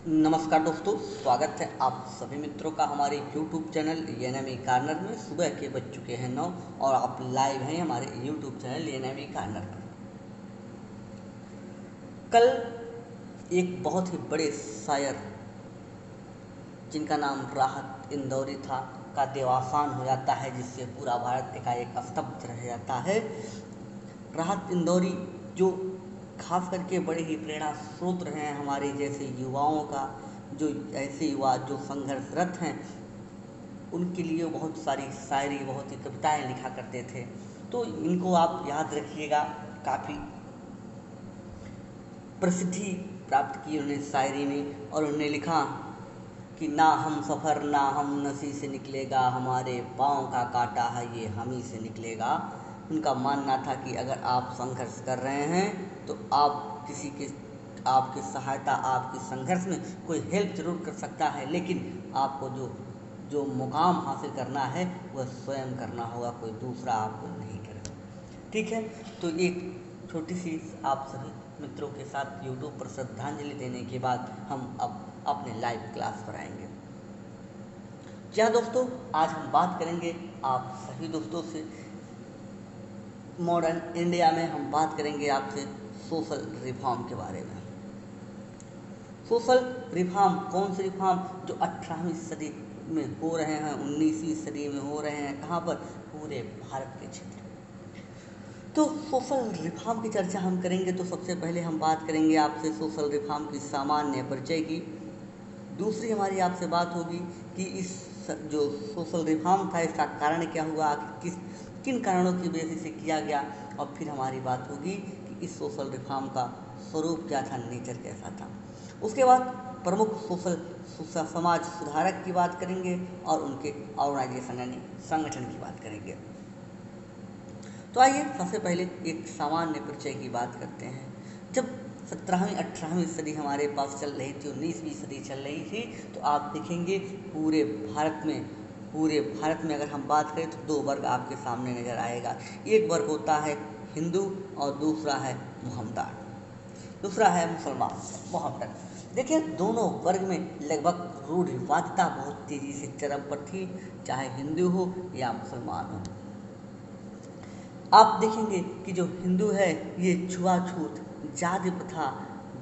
नमस्कार दोस्तों, स्वागत है आप सभी मित्रों का हमारे YouTube चैनल एएनएमई कॉर्नर में। सुबह के बज चुके हैं 9 और आप लाइव हैं हमारे YouTube चैनल एएनएमई कॉर्नर पर। कल एक बहुत ही बड़े शायर जिनका नाम राहत इंदौरी था का देवासान हो जाता है, जिससे पूरा भारत एकाएक स्तब्ध रह जाता है। राहत इंदौरी जो खास करके बड़े ही प्रेरणा स्रोत रहे हैं हमारे जैसे युवाओं का, जो ऐसे युवा जो संघर्षरत हैं उनके लिए बहुत सारी शायरी, बहुत ही कविताएं लिखा करते थे। तो इनको आप याद रखिएगा, काफ़ी प्रसिद्धि प्राप्त की उन्होंने शायरी में। और उन्होंने लिखा कि ना हम सफ़र ना हम नसी से निकलेगा, हमारे पाँव का कांटा है ये हम ही से निकलेगा। उनका मानना था कि अगर आप संघर्ष कर रहे हैं तो आप किसी के आपकी सहायता, आपकी संघर्ष में कोई हेल्प ज़रूर कर सकता है, लेकिन आपको जो जो मुकाम हासिल करना है वह स्वयं करना होगा, कोई दूसरा आपको नहीं करेगा। ठीक है, तो एक छोटी सी आप सभी मित्रों के साथ यूट्यूब पर श्रद्धांजलि देने के बाद हम अब अपने लाइव क्लास पर आएंगे। जी हाँ दोस्तों, आज हम बात करेंगे आप सभी दोस्तों से मॉडर्न इंडिया में। हम बात करेंगे आपसे सोशल रिफॉर्म के बारे में। सोशल रिफॉर्म कौन से रिफॉर्म जो 18वीं सदी में हो रहे हैं, 19वीं सदी में हो रहे हैं, कहाँ पर? पूरे भारत के क्षेत्र। तो सोशल रिफॉर्म की चर्चा हम करेंगे तो सबसे पहले हम बात करेंगे आपसे सोशल रिफॉर्म की सामान्य परिचय की। दूसरी हमारी आपसे बात होगी कि इस जो सोशल रिफॉर्म था इसका कारण क्या हुआ, किन कारणों की वजह से किया गया। और फिर हमारी बात होगी कि इस सोशल रिफॉर्म का स्वरूप क्या था, नेचर कैसा था। उसके बाद प्रमुख समाज सुधारक की बात करेंगे और उनके ऑर्गेनाइजेशन यानी संगठन की बात करेंगे। तो आइए सबसे पहले एक सामान्य परिचय की बात करते हैं। जब 17वीं 18वीं सदी हमारे पास चल रही थी, 19वीं सदी चल रही थी, तो आप देखेंगे पूरे भारत में अगर हम बात करें तो दो वर्ग आपके सामने नज़र आएगा। एक वर्ग होता है हिंदू और दूसरा है मोहम्मदान, दूसरा है मुसलमान मोहम्मदन। देखिए, दोनों वर्ग में लगभग रूढ़िवादिता बहुत तेज़ी से चरम पर थी, चाहे हिंदू हो या मुसलमान हो। आप देखेंगे कि जो हिंदू है ये छुआछूत, जाति प्रथा,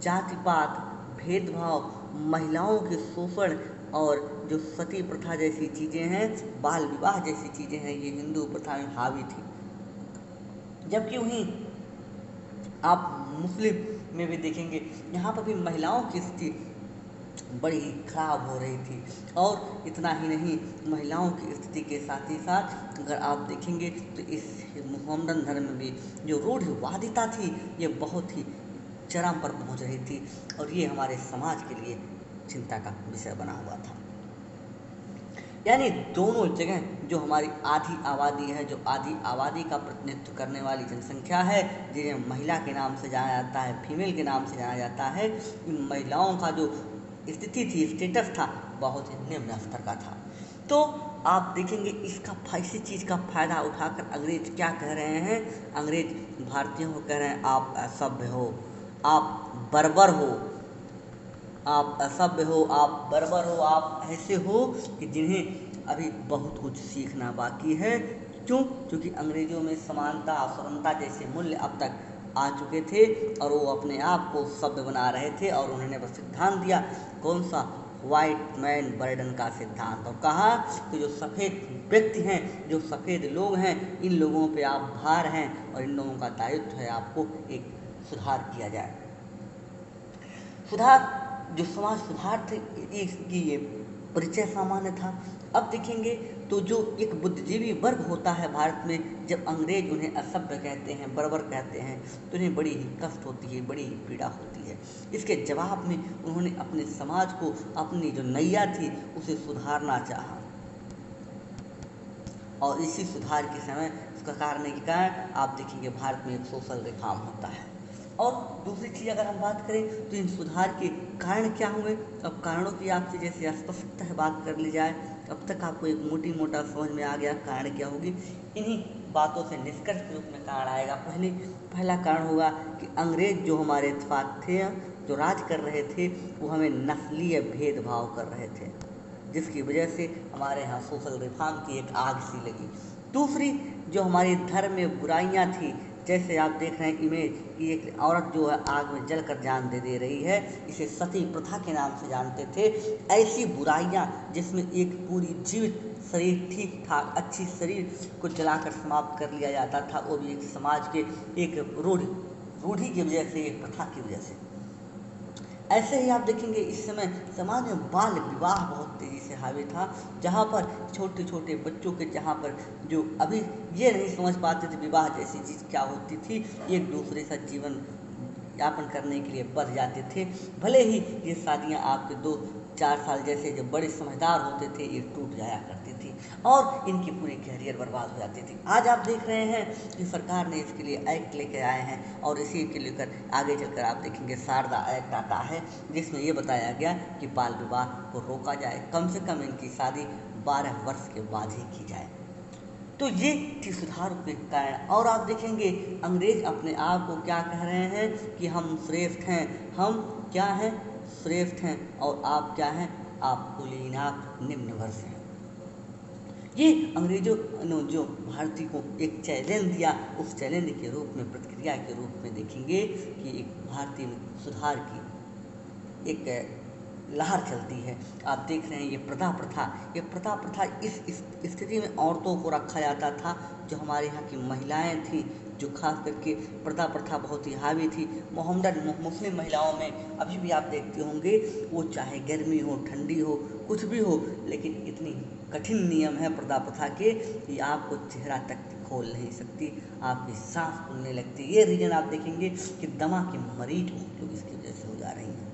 जाति पात, भेदभाव, महिलाओं के शोषण और जो सती प्रथा जैसी चीज़ें हैं, बाल विवाह जैसी चीज़ें हैं, ये हिंदू प्रथा में हावी थी। जबकि वहीं आप मुस्लिम में भी देखेंगे, यहाँ पर भी महिलाओं की स्थिति बड़ी ही खराब हो रही थी। और इतना ही नहीं, महिलाओं की स्थिति के साथ ही साथ अगर आप देखेंगे तो इस मोहम्मदन धर्म में भी जो रूढ़िवादिता थी ये बहुत ही चरम पर पहुंच रही थी, और ये हमारे समाज के लिए चिंता का विषय बना हुआ था। यानी दोनों जगह जो हमारी आधी आबादी है, जो आधी आबादी का प्रतिनिधित्व करने वाली जनसंख्या है, जिन्हें महिला के नाम से जाना जाता है, फीमेल के नाम से जाना जाता है, इन महिलाओं का जो स्थिति थी, स्टेटस था, बहुत ही निम्न स्तर का था। तो आप देखेंगे इसी चीज़ का फ़ायदा उठाकर अंग्रेज क्या कह रहे हैं? अंग्रेज भारतीयों को कह रहे हैं आप असभ्य हो, आप बर्बर हो, आप असभ्य हो, आप बर्बर हो, आप ऐसे हो कि जिन्हें अभी बहुत कुछ सीखना बाकी है। क्यों? क्योंकि अंग्रेज़ों में समानता, असमानता जैसे मूल्य अब तक आ चुके थे और वो अपने आप को सभ्य बना रहे थे। और उन्होंने बस सिद्धांत दिया, कौन सा? वाइट मैन बर्डन का सिद्धांत। और कहा कि जो सफ़ेद व्यक्ति हैं, जो सफ़ेद लोग हैं, इन लोगों पे आप भार हैं और इन लोगों का दायित्व है आपको एक सुधार किया जाए। सुधार, जो समाज सुधार थे, इसकी ये परिचय सामान्य था। अब देखेंगे तो जो एक बुद्धिजीवी वर्ग होता है भारत में, जब अंग्रेज उन्हें असभ्य कहते हैं, बर्बर कहते हैं, तो उन्हें बड़ी ही कष्ट होती है, बड़ी ही पीड़ा होती है। इसके जवाब में उन्होंने अपने समाज को, अपनी जो नैया थी उसे सुधारना चाहा, और इसी सुधार के समय उसका कारण क्या है? आप देखेंगे भारत में एक सोशल रिफॉर्म होता है। और दूसरी चीज़ अगर हम बात करें तो इन सुधार के कारण क्या हुए। अब कारणों की आपसे जैसे स्पष्टतः बात कर ली जाए, अब तक आपको एक मोटा समझ में आ गया कारण क्या होगी। इन्हीं बातों से निष्कर्ष के रूप में कारण आएगा। पहला कारण होगा कि अंग्रेज जो हमारे साथ थे जो राज कर रहे थे वो हमें नस्लीय भेदभाव कर रहे थे, जिसकी वजह से हमारे यहाँ सोशल रिफॉर्म की एक आग सी लगी। दूसरी जो हमारी धर्म में बुराइयाँ थी, जैसे आप देख रहे हैं इमेज कि एक औरत जो है आग में जलकर जान दे रही है, इसे सती प्रथा के नाम से जानते थे। ऐसी बुराइयाँ जिसमें एक पूरी जीवित शरीर ठीक ठाक अच्छी शरीर को जलाकर समाप्त कर लिया जाता था, वो भी एक समाज के एक रूढ़ी की वजह से, एक प्रथा की वजह से। ऐसे ही आप देखेंगे इस समय समाज में बाल विवाह बहुत तेज़ी से हावी था, जहाँ पर छोटे छोटे बच्चों के, जहाँ पर जो अभी ये नहीं समझ पाते थे विवाह जैसी चीज़ क्या होती थी, एक दूसरे का जीवन यापन करने के लिए बढ़ जाते थे। भले ही ये शादियाँ आपके 2-4 साल जैसे जब बड़े समझदार होते थे ये टूट जाया करती थी और इनकी पूरी कैरियर बर्बाद हो जाती थी। आज आप देख रहे हैं कि सरकार ने इसके लिए एक्ट लेकर आए हैं और इसी के लेकर आगे चलकर आप देखेंगे शारदा एक्ट आता है, जिसमें ये बताया गया कि बाल विवाह को रोका जाए, कम से कम इनकी शादी 12 वर्ष के बाद ही की जाए। तो ये थी सुधार के कारण। और आप देखेंगे अंग्रेज अपने आप को क्या कह रहे हैं कि हम श्रेष्ठ हैं, हम क्या हैं, श्रेष्ठ हैं, और आप क्या हैं, आप कुलीन, आप निम्न वर्ष हैं। ये अंग्रेजों ने जो भारतीय को एक चैलेंज दिया, उस चैलेंज के रूप में, प्रतिक्रिया के रूप में देखेंगे कि एक भारतीय में सुधार की एक लहर चलती है। आप देख रहे हैं ये प्रथा इस स्थिति में औरतों को रखा जाता था, जो हमारे यहाँ की महिलाएं थी, जो खास करके प्रथा बहुत ही हावी थी। मोहम्मदन मुस्लिम महिलाओं में अभी भी आप देखते होंगे, वो चाहे गर्मी हो ठंडी हो कुछ भी हो, लेकिन इतनी कठिन नियम है प्रथा के कि आपको चेहरा तक खोल नहीं सकती, आपकी सांस फूलने लगती। ये रीजन आप देखेंगे कि दमा के मरीज बहुत लोग इसकी वजह से हो जा रही हैं।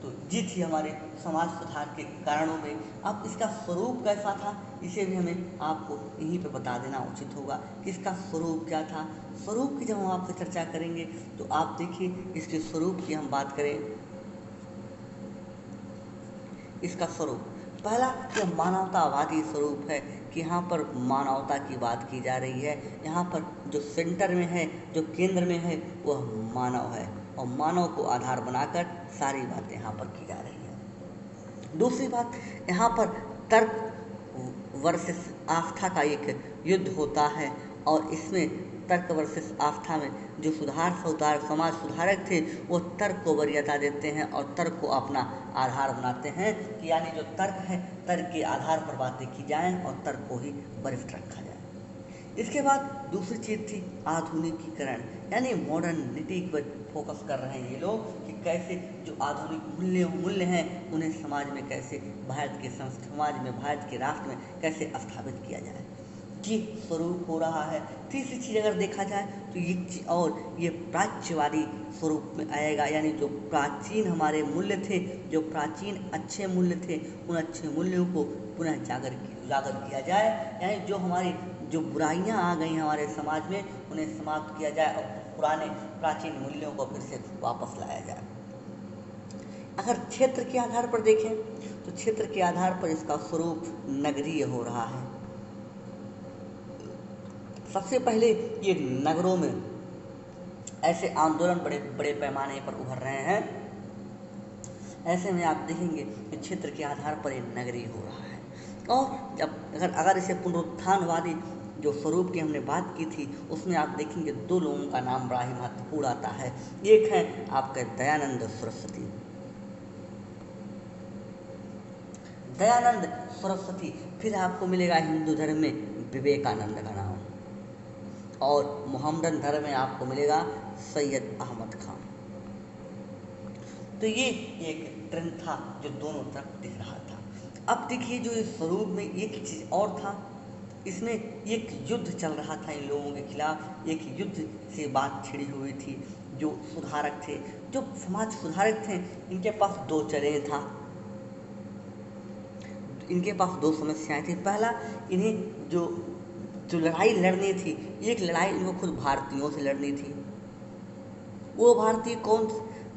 तो ये थी हमारे समाज सुधार के कारणों में। अब इसका स्वरूप कैसा था, इसे भी हमें आपको यहीं पे बता देना उचित होगा कि इसका स्वरूप क्या था। स्वरूप की जब हम आपसे चर्चा करेंगे तो आप देखिए इसके स्वरूप की हम बात करें। इसका स्वरूप पहला यह मानवतावादी स्वरूप है कि यहाँ पर मानवता की बात की जा रही है। यहाँ पर जो सेंटर में है, जो केंद्र में है, वह मानव है और मानव को आधार बनाकर सारी बातें यहाँ पर की जा रही हैं। दूसरी बात, यहाँ पर तर्क वर्सेस आस्था का एक युद्ध होता है और इसमें तर्क वर्सेस आस्था में जो समाज सुधारक थे वो तर्क को वरीयता देते हैं और तर्क को अपना आधार बनाते हैं कि यानी जो तर्क है, तर्क के आधार पर बातें की जाएं और तर्क को ही वरिष्ठ रखा जाए। इसके बाद दूसरी चीज़ थी आधुनिकीकरण, यानी मॉडर्निटी पर फोकस कर रहे हैं ये लोग कि कैसे जो आधुनिक मूल्य हैं उन्हें समाज में कैसे, भारत के समाज में, भारत के राष्ट्र में कैसे स्थापित किया जाए, ये स्वरूप हो रहा है। तीसरी चीज़ अगर देखा जाए तो ये प्राच्यवादी स्वरूप में आएगा, यानी जो प्राचीन हमारे मूल्य थे, जो प्राचीन अच्छे मूल्य थे, उन अच्छे मूल्यों को पुनः जागर किया जाए, यानी जो हमारी जो बुराइयां आ गई हमारे समाज में उन्हें समाप्त किया जाए और पुराने प्राचीन मूल्यों को फिर से वापस लाया जाए। अगर क्षेत्र के आधार पर देखें तो क्षेत्र के आधार पर इसका स्वरूप नगरीय हो रहा है। सबसे पहले ये नगरों में ऐसे आंदोलन बड़े बड़े पैमाने पर उभर रहे हैं। ऐसे में आप देखेंगे कि क्षेत्र के आधार पर ये नगरीय हो रहा है। और जब अगर इसे पुनरुत्थानवादी जो स्वरूप की हमने बात की थी, उसमें आप देखेंगे 2 लोगों का नाम बड़ा ही महत्वपूर्ण आता है। एक है आपका दयानंद सरस्वती, फिर आपको मिलेगा हिंदू धर्म में विवेकानंद का नाम, और मोहम्मदन धर्म में आपको मिलेगा सैयद अहमद खान। तो ये एक ट्रेंड था जो दोनों तरफ दिख रहा था। अब देखिए जो इस स्वरूप में एक चीज़ और था, इसमें एक युद्ध चल रहा था इन लोगों के खिलाफ, एक युद्ध से बात छिड़ी हुई थी। जो सुधारक थे, जो समाज सुधारक थे, इनके पास 2 चैलेंज था, इनके पास 2 समस्याएं थी। पहला, इन्हें जो लड़ाई लड़नी थी, एक लड़ाई इनको खुद भारतीयों से लड़नी थी। वो भारतीय कौन?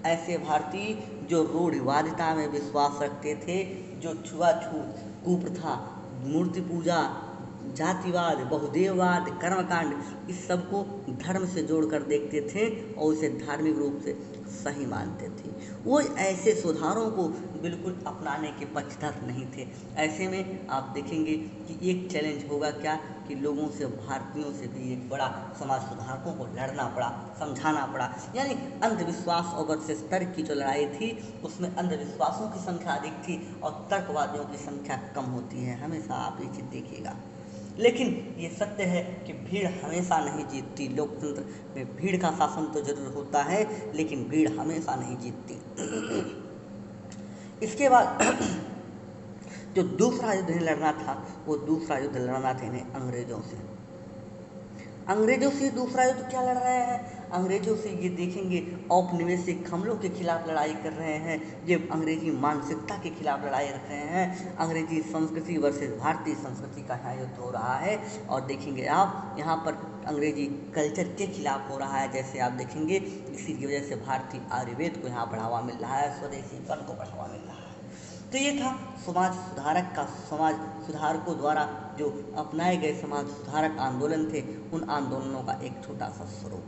ऐसे भारतीय जो रूढ़िवादिता में विश्वास रखते थे, जो छुआछूत, कुप्रथा, मूर्ति पूजा, जातिवाद, बहुदेववाद, कर्मकांड, इस सब को धर्म से जोड़कर देखते थे और उसे धार्मिक रूप से सही मानते थे। वो ऐसे सुधारों को बिल्कुल अपनाने के पक्षधर नहीं थे। ऐसे में आप देखेंगे कि एक चैलेंज होगा क्या कि लोगों से, भारतीयों से भी एक बड़ा समाज सुधारकों को लड़ना पड़ा, समझाना पड़ा। यानी अंधविश्वास और वर्सेस तर्क की जो लड़ाई थी उसमें अंधविश्वासों की संख्या अधिक थी और तर्कवादियों की संख्या कम होती है। हमेशा आप ये चीज़ देखिएगा। लेकिन ये सत्य है कि भीड़ हमेशा नहीं जीतती। लोकतंत्र में भीड़ का शासन तो जरूर होता है, लेकिन भीड़ हमेशा नहीं जीतती। इसके बाद जो दूसरा युद्ध इन्हें लड़ना था, वो दूसरा युद्ध लड़ना था इन्हें अंग्रेजों से। अंग्रेजों से दूसरा युद्ध क्या लड़ रहे हैं? अंग्रेजों से ये देखेंगे औपनिवेशिक हमलों के खिलाफ लड़ाई कर रहे हैं। ये अंग्रेजी मानसिकता के खिलाफ लड़ाई रख रहे हैं। अंग्रेजी संस्कृति वर्सेस भारतीय संस्कृति का यहाँ युद्ध हो रहा है। और देखेंगे आप यहाँ पर अंग्रेजी कल्चर के खिलाफ हो रहा है। जैसे आप देखेंगे इसी की वजह से भारतीय आयुर्वेद को यहाँ बढ़ावा मिल रहा है, स्वदेशीकरण को बढ़ावा मिल रहा है। तो ये था समाज सुधारक का, समाज सुधारकों द्वारा जो अपनाए गए समाज सुधारक आंदोलन थे, उन आंदोलनों का एक छोटा सा स्वरूप।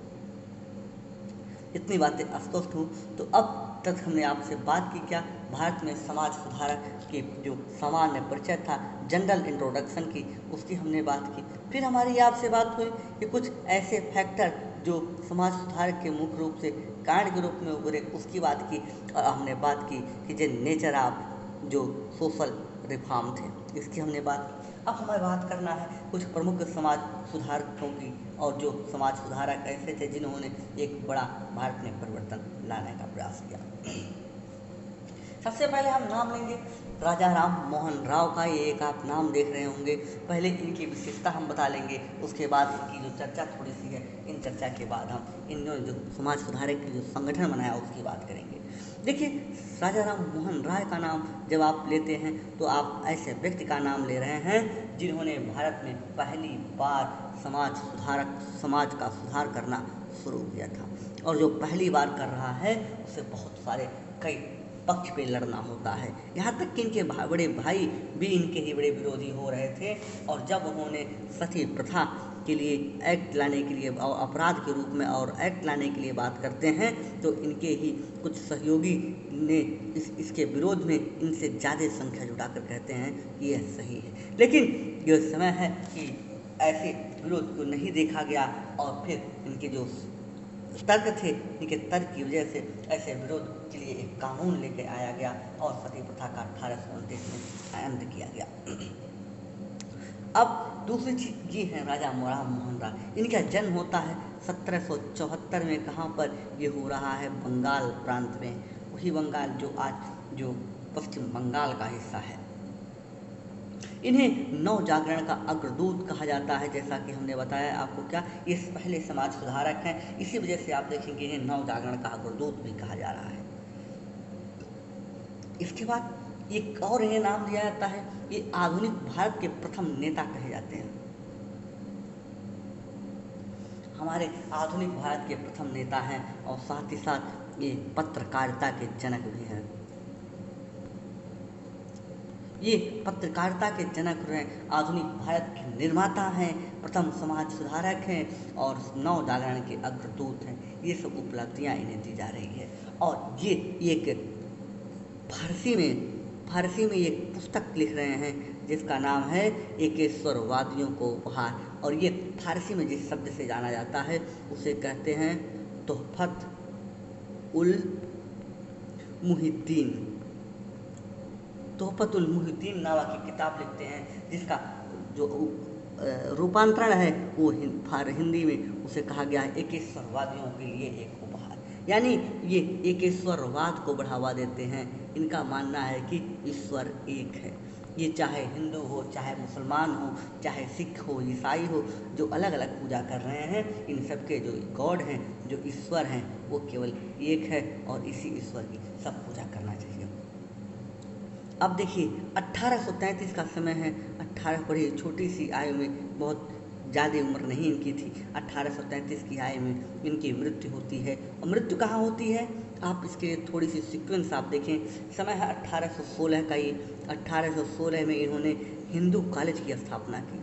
इतनी बातें स्पष्ट हुई तो अब तक हमने आपसे बात की क्या, भारत में समाज सुधारक की जो सामान्य परिचय था, जनरल इंट्रोडक्शन की, उसकी हमने बात की। फिर हमारी आपसे बात हुई कि कुछ ऐसे फैक्टर जो समाज सुधारक के मुख्य रूप से कारण के रूप में उभरे, उसकी बात की। और हमने बात की कि जो नेचर ऑफ जो सोशल रिफॉर्म थे, इसकी हमने बात की। अब हमें बात करना है कुछ प्रमुख समाज सुधारकों की, और जो समाज सुधारक ऐसे थे जिन्होंने एक बड़ा भारत में परिवर्तन लाने का प्रयास किया। सबसे पहले हम नाम लेंगे राजा राम मोहन राव का। ये एक आप नाम देख रहे होंगे। पहले इनकी विशेषता हम बता लेंगे, उसके बाद इनकी जो चर्चा थोड़ी सी है, इन चर्चा के बाद हम इन्होंने जो समाज सुधारक की जो संगठन बनाया उसकी बात करेंगे। देखिए, राजा राम मोहन राय का नाम जब आप लेते हैं तो आप ऐसे व्यक्ति का नाम ले रहे हैं जिन्होंने भारत में पहली बार समाज का सुधार करना शुरू किया था। और जो पहली बार कर रहा है उसे बहुत सारे कई पक्ष पे लड़ना होता है। यहाँ तक कि इनके बड़े भाई भी इनके ही बड़े विरोधी हो रहे थे। और जब उन्होंने सती प्रथा के लिए एक्ट लाने के लिए और अपराध के रूप में और एक्ट लाने के लिए बात करते हैं, तो इनके ही कुछ सहयोगी ने इसके विरोध में इनसे ज़्यादा संख्या जुटाकर कहते हैं कि यह सही है। लेकिन यह समय है कि ऐसे विरोध को नहीं देखा गया और फिर इनके जो तर्क थे, इनके तर्क की वजह से ऐसे विरोध के लिए एक कानून लेके आया गया और सती प्रथा का 1829 में अंत किया गया। अब दूसरी चीज ये है राजा राम मोहन राय। इनका जन्म होता है 1774 में। कहाँ पर ये हो रहा है? बंगाल प्रांत में, वही बंगाल जो आज जो पश्चिम बंगाल का हिस्सा है। इन्हें नव जागरण का अग्रदूत कहा जाता है। जैसा कि हमने बताया आपको, क्या ये पहले समाज सुधारक हैं, इसी वजह से आप देखेंगे इन्हें नव जागरण का अग्रदूत भी कहा जा रहा है। इसके बाद एक और इन्हें नाम दिया जाता है, ये आधुनिक भारत के प्रथम नेता कहे जाते हैं। हमारे आधुनिक भारत के प्रथम नेता हैं और साथ ही साथ ये पत्रकारिता के जनक भी हैं। ये पत्रकारिता के जनक हैं, आधुनिक भारत के निर्माता हैं, प्रथम समाज सुधारक हैं और नव जागरण के अग्रदूत हैं। ये सब उपलब्धियां इन्हें दी जा रही है। और ये एक फारसी में एक पुस्तक लिख रहे हैं जिसका नाम है एकेश्वरवादियों को उपहार। और ये फारसी में जिस शब्द से जाना जाता है उसे कहते हैं तोहफत उल मुहिद्दीन नामक की किताब लिखते हैं, जिसका जो रूपांतरण है वो हिंदी में उसे कहा गया है एकेश्वरवादियों के लिए एक उपहार। यानी ये एकेश्वरवाद को बढ़ावा देते हैं। इनका मानना है कि ईश्वर एक है। ये चाहे हिंदू हो, चाहे मुसलमान हो, चाहे सिख हो, ईसाई हो, जो अलग अलग पूजा कर रहे हैं, इन सबके जो गॉड हैं, जो ईश्वर हैं, वो केवल एक है और इसी ईश्वर की सब पूजा करना चाहिए। अब देखिए 1833 का समय है। 18 बड़ी छोटी सी आयु में, बहुत ज़्यादा उम्र नहीं इनकी थी, 1833 की आयु में इनकी मृत्यु होती है। और मृत्यु कहाँ होती है? आप इसके थोड़ी सी सीक्वेंस आप देखें। समय है 1816 का। ये 1816 में इन्होंने हिंदू कॉलेज की स्थापना की।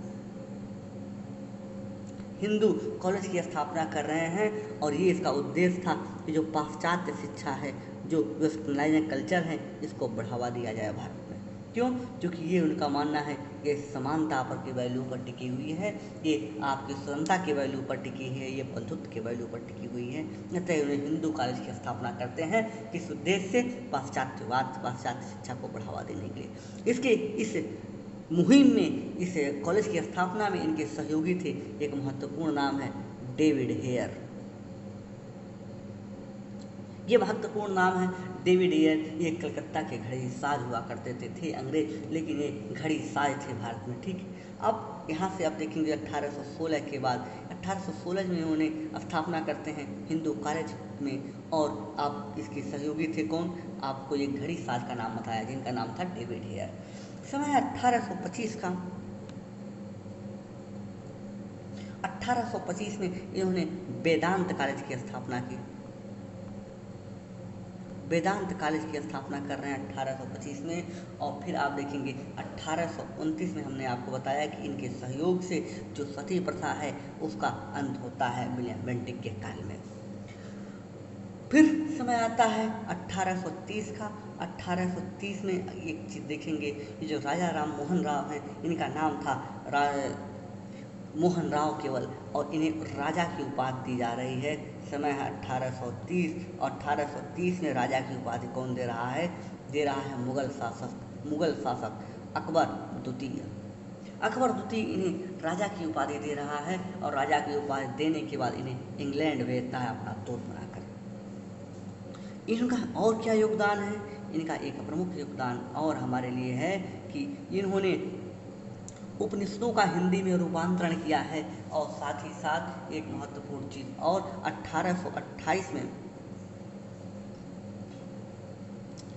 हिंदू कॉलेज की स्थापना कर रहे हैं और ये इसका उद्देश्य था कि जो पाश्चात्य शिक्षा है, जो वेस्टर्नाइज्ड कल्चर है, इसको बढ़ावा दिया जाए भारत में। क्यों? क्योंकि ये उनका मानना है, ये समानता पर की वैल्यू पर टिकी हुई है, ये आपकी स्वतंत्रता के वैल्यू पर टिकी है, ये बंधुत्व के वैल्यू पर टिकी हुई है। अतः उन्हें हिंदू कॉलेज की स्थापना करते हैं, किस उद्देश्य से? पाश्चात्यवाद, पाश्चात्य शिक्षा को बढ़ावा देने के लिए। इसके इस मुहिम में, इस कॉलेज की स्थापना में इनके सहयोगी थे, एक महत्वपूर्ण नाम है डेविड हेयर। ये महत्वपूर्ण नाम है डेविड हेयर। ये कलकत्ता के घड़ी साज हुआ करते थे अंग्रेज, लेकिन ये घड़ी साज थे भारत में। ठीक, अब यहाँ से आप देखेंगे 1816 के बाद, 1816 में उन्हें स्थापना करते हैं हिंदू कॉलेज में, और आप इसके सहयोगी थे कौन? आपको ये घड़ी साज का नाम बताया, जिनका नाम था डेविड हेयर। समय 1825 का। 1825 में इन्होंने वेदांत कॉलेज की स्थापना की। वेदांत कॉलेज की स्थापना कर रहे हैं 1825 में। और फिर आप देखेंगे 1829 में हमने आपको बताया कि इनके सहयोग से जो सती प्रथा है उसका अंत होता है विलियम बेंटिक के काल में। फिर समय आता है 1830 का। 1830 में एक चीज़ देखेंगे, ये जो राजा राम मोहन राव हैं, इनका नाम था मोहन राव केवल, और इन्हें राजा की उपाधि दी जा रही है। समय है 1830, और 1830 में राजा की उपाधि कौन दे रहा है? दे रहा है मुगल शासक अकबर द्वितीय। अकबर द्वितीय इन्हें राजा की उपाधि दे रहा है, और राजा की उपाधि देने के बाद इन्हें इंग्लैंड भेजता है अपना दूत बनाकर। इनका और क्या योगदान है? इनका एक प्रमुख योगदान और हमारे लिए है कि इन्होंने उपनिषदों का हिंदी में रूपांतरण किया है, और साथ ही साथ एक महत्वपूर्ण चीज और 1828 में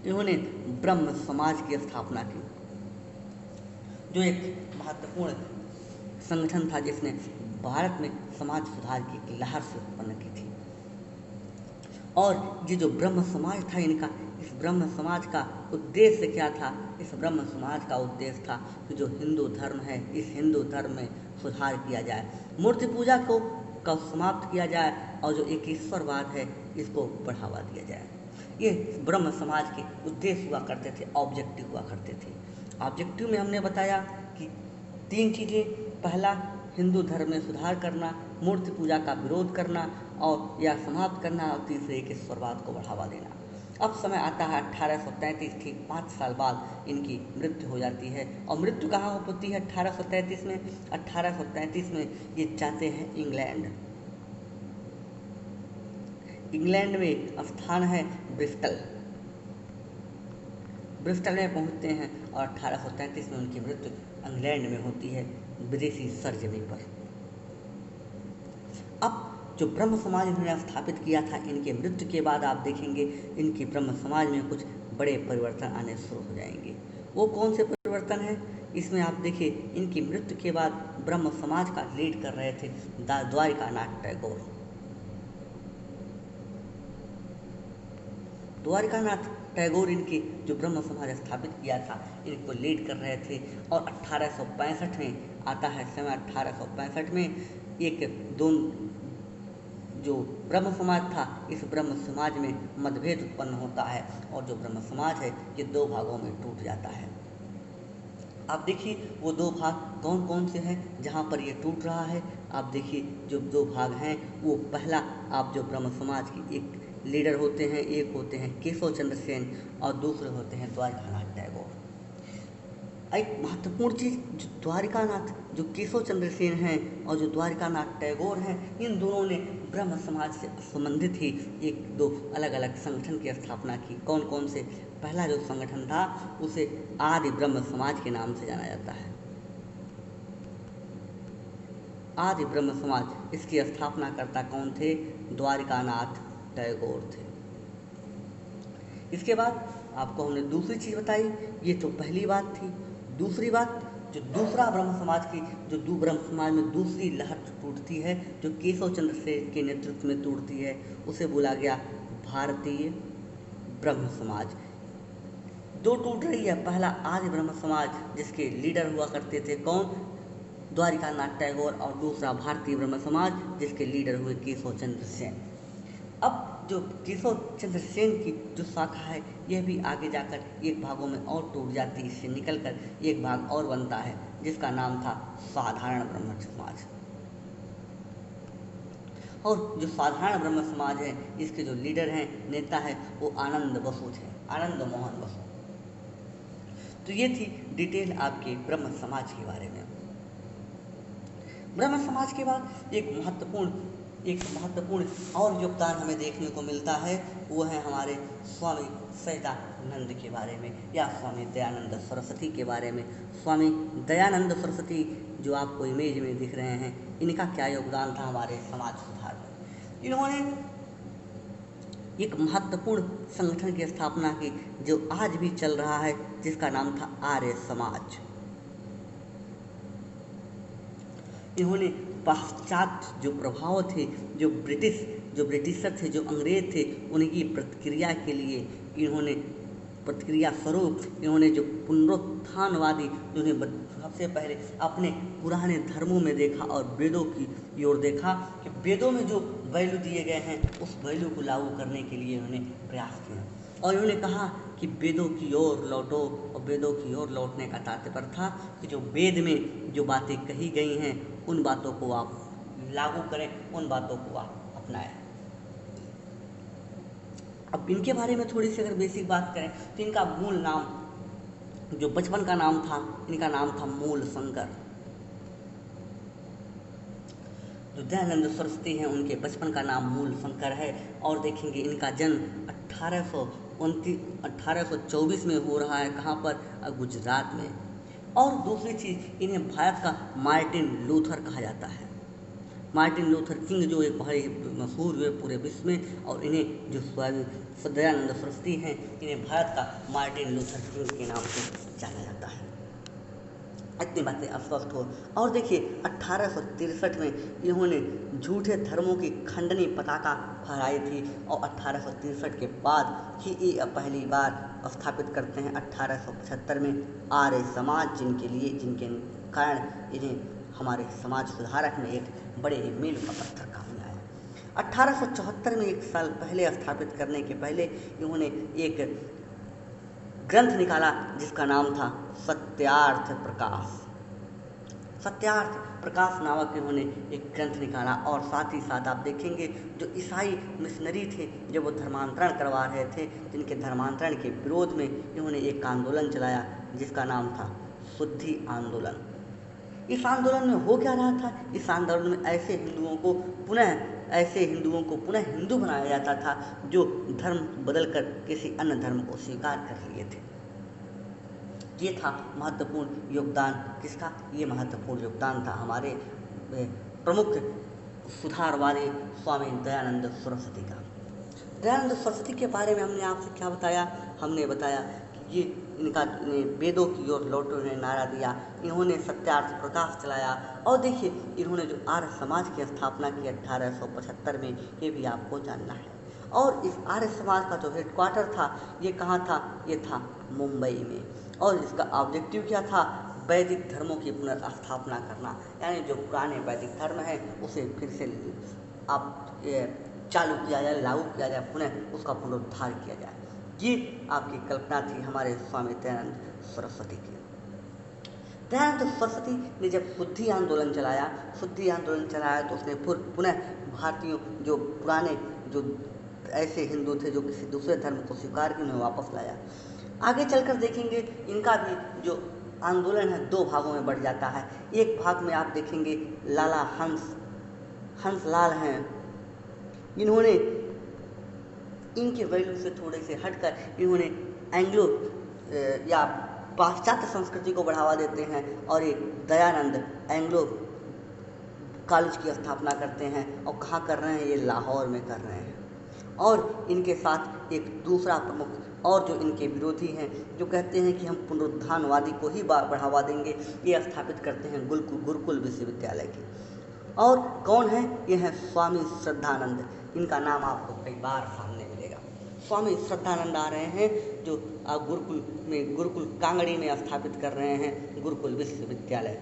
इन्होंने ब्रह्म समाज की स्थापना की, जो एक महत्वपूर्ण संगठन था जिसने भारत में समाज सुधार की एक लहर से उत्पन्न की थी। और ये जो ब्रह्म समाज था इनका, इस ब्रह्म समाज का उद्देश्य क्या था? इस ब्रह्म समाज का उद्देश्य था कि जो हिंदू धर्म है, इस हिंदू धर्म में सुधार किया जाए, मूर्ति पूजा को समाप्त किया जाए, और जो एकेश्वरवाद है इसको बढ़ावा दिया जाए। ये ब्रह्म समाज के उद्देश्य हुआ करते थे, ऑब्जेक्टिव हुआ करते थे। ऑब्जेक्टिव में हमने बताया कि 3 चीज़ें, पहला हिंदू धर्म में सुधार करना, मूर्ति पूजा का विरोध करना और या समाप्त करना, और तीसरे एकेश्वरवाद को बढ़ावा देना। अब समय आता है 1833, ठीक 5 साल बाद इनकी मृत्यु हो जाती है। और मृत्यु कहाँ होती है 1833 में? 1833 में ये जाते हैं इंग्लैंड। इंग्लैंड में स्थान है ब्रिस्टल। ब्रिस्टल में पहुंचते हैं, और 1833 में उनकी मृत्यु इंग्लैंड में होती है, विदेशी सरजमी पर। अब जो ब्रह्म समाज इन्होंने स्थापित किया था, इनके मृत्यु के बाद आप देखेंगे इनके ब्रह्म समाज में कुछ बड़े परिवर्तन आने शुरू हो जाएंगे। वो कौन से परिवर्तन हैं? इसमें आप देखिए, इनकी मृत्यु के बाद ब्रह्म समाज का लीड कर रहे थे द्वारिकानाथ टैगोर। द्वारिकानाथ टैगोर इनके जो ब्रह्म समाज स्थापित किया था, इनको लीड कर रहे थे। और 1865 में आता है समय, 1865 में एक दो जो ब्रह्म समाज था, इस ब्रह्म समाज में मतभेद उत्पन्न होता है, और जो ब्रह्म समाज है ये 2 भागों में टूट जाता है। आप देखिए वो 2 भाग कौन कौन से हैं जहाँ पर ये टूट रहा है। आप देखिए जो 2 भाग हैं, वो पहला, आप जो ब्रह्म समाज की एक लीडर होते हैं, एक होते हैं केशव चंद्र सेन, और दूसरे होते हैं द्वारिकानाथ टैगोर। एक महत्वपूर्ण चीज़, जो द्वारिकानाथ, जो केशव चंद्र सेन हैं और जो द्वारिकानाथ टैगोर हैं, इन दोनों ने ब्रह्म समाज से संबंधित ही 1-2 अलग अलग संगठन की स्थापना की। कौन कौन से? पहला जो संगठन था उसे आदि ब्रह्म समाज के नाम से जाना जाता है। आदि ब्रह्म समाज, इसकी स्थापनाकर्ता कौन थे? द्वारिकानाथ टैगोर थे। इसके बाद आपको हमने दूसरी चीज़ बताई, ये तो पहली बात थी। दूसरी बात, जो दूसरा ब्रह्म समाज की, जो ब्रह्म समाज में दूसरी लहर टूटती है, जो केशव चंद्र सेन के नेतृत्व में टूटती है, उसे बोला गया भारतीय ब्रह्म समाज। 2 टूट रही है। पहला आदि ब्रह्म समाज, जिसके लीडर हुआ करते थे कौन? द्वारिकानाथ टैगोर, और दूसरा भारतीय ब्रह्म समाज, जिसके लीडर हुए केशव चंद्र सेन। अब जो केशव चंद्र सेन की जो शाखा है यह भी आगे जाकर एक भागों में और टूट जाती है, इससे निकलकर एक भाग और बनता है जिसका नाम था साधारण ब्रह्म समाज। और जो साधारण ब्रह्म समाज है इसके जो लीडर हैं, नेता है, वो आनंद बसु थे, आनंद मोहन बसु। तो ये थी डिटेल आपके ब्रह्म समाज के बारे में। ब्रह्म समाज के बाद एक महत्वपूर्ण और योगदान हमें देखने को मिलता है, वो है हमारे स्वामी सच्चिदानंद के बारे में या स्वामी दयानंद सरस्वती के बारे में। स्वामी दयानंद सरस्वती जो आपको इमेज में दिख रहे हैं, इनका क्या योगदान था हमारे समाज सुधार में। इन्होंने एक महत्वपूर्ण संगठन की स्थापना की जो आज भी चल रहा है, जिसका नाम था आर्य समाज। इन्होंने पाश्चात्य जो प्रभाव थे, जो ब्रिटिशर थे, जो अंग्रेज थे, उनकी प्रतिक्रिया के लिए इन्होंने प्रतिक्रिया स्वरूप इन्होंने जो पुनरुत्थानवादी, जिन्होंने सबसे पहले अपने पुराने धर्मों में देखा और वेदों की ओर देखा कि वेदों में जो वैल्यू दिए गए हैं उस वैल्यू को लागू करने के लिए इन्होंने प्रयास किया और इन्होंने कहा कि वेदों की ओर लौटो। और वेदों की ओर लौटने का तात्पर्य था कि जो वेद में जो बातें कही गई हैं उन बातों को आप लागू करें, उन बातों को आप अपनाएं। अब इनके बारे में थोड़ी सी अगर बेसिक बात करें तो इनका मूल नाम, जो बचपन का नाम था, इनका नाम था मूल शंकर। जो दयानंद सरस्वती हैं उनके बचपन का नाम मूल शंकर है। और देखेंगे इनका जन्म 1824 में हो रहा है। कहाँ पर? गुजरात में। और दूसरी चीज़, इन्हें भारत का मार्टिन लूथर कहा जाता है। मार्टिन लूथर किंग जो एक बड़े मशहूर हुए पूरे विश्व में, और इन्हें जो दयानंद सरस्वती हैं इन्हें भारत का मार्टिन लूथर किंग के नाम से जाना जाता है। इतनी बातें अस्पष्ट हो। और देखिए 1863 में इन्होंने झूठे धर्मों की खंडनी पताका फहराई थी और 1863 के बाद ही ये पहली बार स्थापित करते हैं 1875 में आर्य समाज, जिनके कारण इन्हें हमारे समाज सुधारक में एक बड़े मील का पत्थर काम में आया। 1874 में, एक साल पहले स्थापित करने के पहले, इन्होंने एक ग्रंथ निकाला जिसका नाम था सत्यार्थ प्रकाश। सत्यार्थ प्रकाश नामक इन्होंने एक ग्रंथ निकाला। और साथ ही साथ आप देखेंगे जो ईसाई मिशनरी थे, जब वो धर्मांतरण करवा रहे थे, जिनके धर्मांतरण के विरोध में इन्होंने एक आंदोलन चलाया जिसका नाम था शुद्धि आंदोलन। इस आंदोलन में हो क्या रहा था? इस आंदोलन में ऐसे हिंदुओं को पुनः हिंदू बनाया जाता था जो धर्म बदलकर किसी अन्य धर्म को स्वीकार कर लिए थे। ये था महत्वपूर्ण योगदान किसका? ये महत्वपूर्ण योगदान था हमारे प्रमुख सुधारवादी स्वामी दयानंद सरस्वती का। दयानंद सरस्वती के बारे में हमने आपसे क्या बताया? हमने बताया कि ये इनका वेदों की ओर लौटो ने नारा दिया, इन्होंने सत्यार्थ प्रकाश चलाया। और देखिए इन्होंने जो आर्य समाज की स्थापना की 1875 में, ये भी आपको जानना है। और इस आर्य समाज का जो हेडक्वार्टर था ये कहाँ था? ये था मुंबई में। और इसका ऑब्जेक्टिव क्या था? वैदिक धर्मों की पुनर्स्थापना करना, यानी जो पुराने वैदिक धर्म है उसे फिर से आप चालू किया जाए, लागू किया जाए, पुनः उसका पुनरुद्धार किया जाए। ये आपकी कल्पना थी हमारे स्वामी दयानंद सरस्वती की। दयानंद सरस्वती ने जब शुद्धि आंदोलन चलाया तो उसने पुनः भारतीयों, जो पुराने जो ऐसे हिंदू थे जो किसी दूसरे धर्म को स्वीकार की, उन्हें वापस लाया। आगे चलकर देखेंगे इनका भी जो आंदोलन है दो भागों में बढ़ जाता है। एक भाग में आप देखेंगे लाला हंसलाल हैं, इन्होंने इनके वैल्यू से थोड़े से हटकर इन्होंने एंग्लो या पाश्चात्य संस्कृति को बढ़ावा देते हैं और एक दयानंद एंग्लो कॉलेज की स्थापना करते हैं। और कहाँ कर रहे हैं? ये लाहौर में कर रहे हैं। और इनके साथ एक दूसरा प्रमुख और जो इनके विरोधी हैं, जो कहते हैं कि हम पुनरुत्थानवादी को ही बढ़ावा देंगे, ये स्थापित करते हैं गुरुकुल विश्वविद्यालय की। और कौन है? ये हैं स्वामी श्रद्धानंद। इनका नाम आपको कई बार सामने मिलेगा। स्वामी श्रद्धानंद आ रहे हैं जो गुरुकुल कांगड़ी में स्थापित कर रहे हैं गुरुकुल विश्वविद्यालय।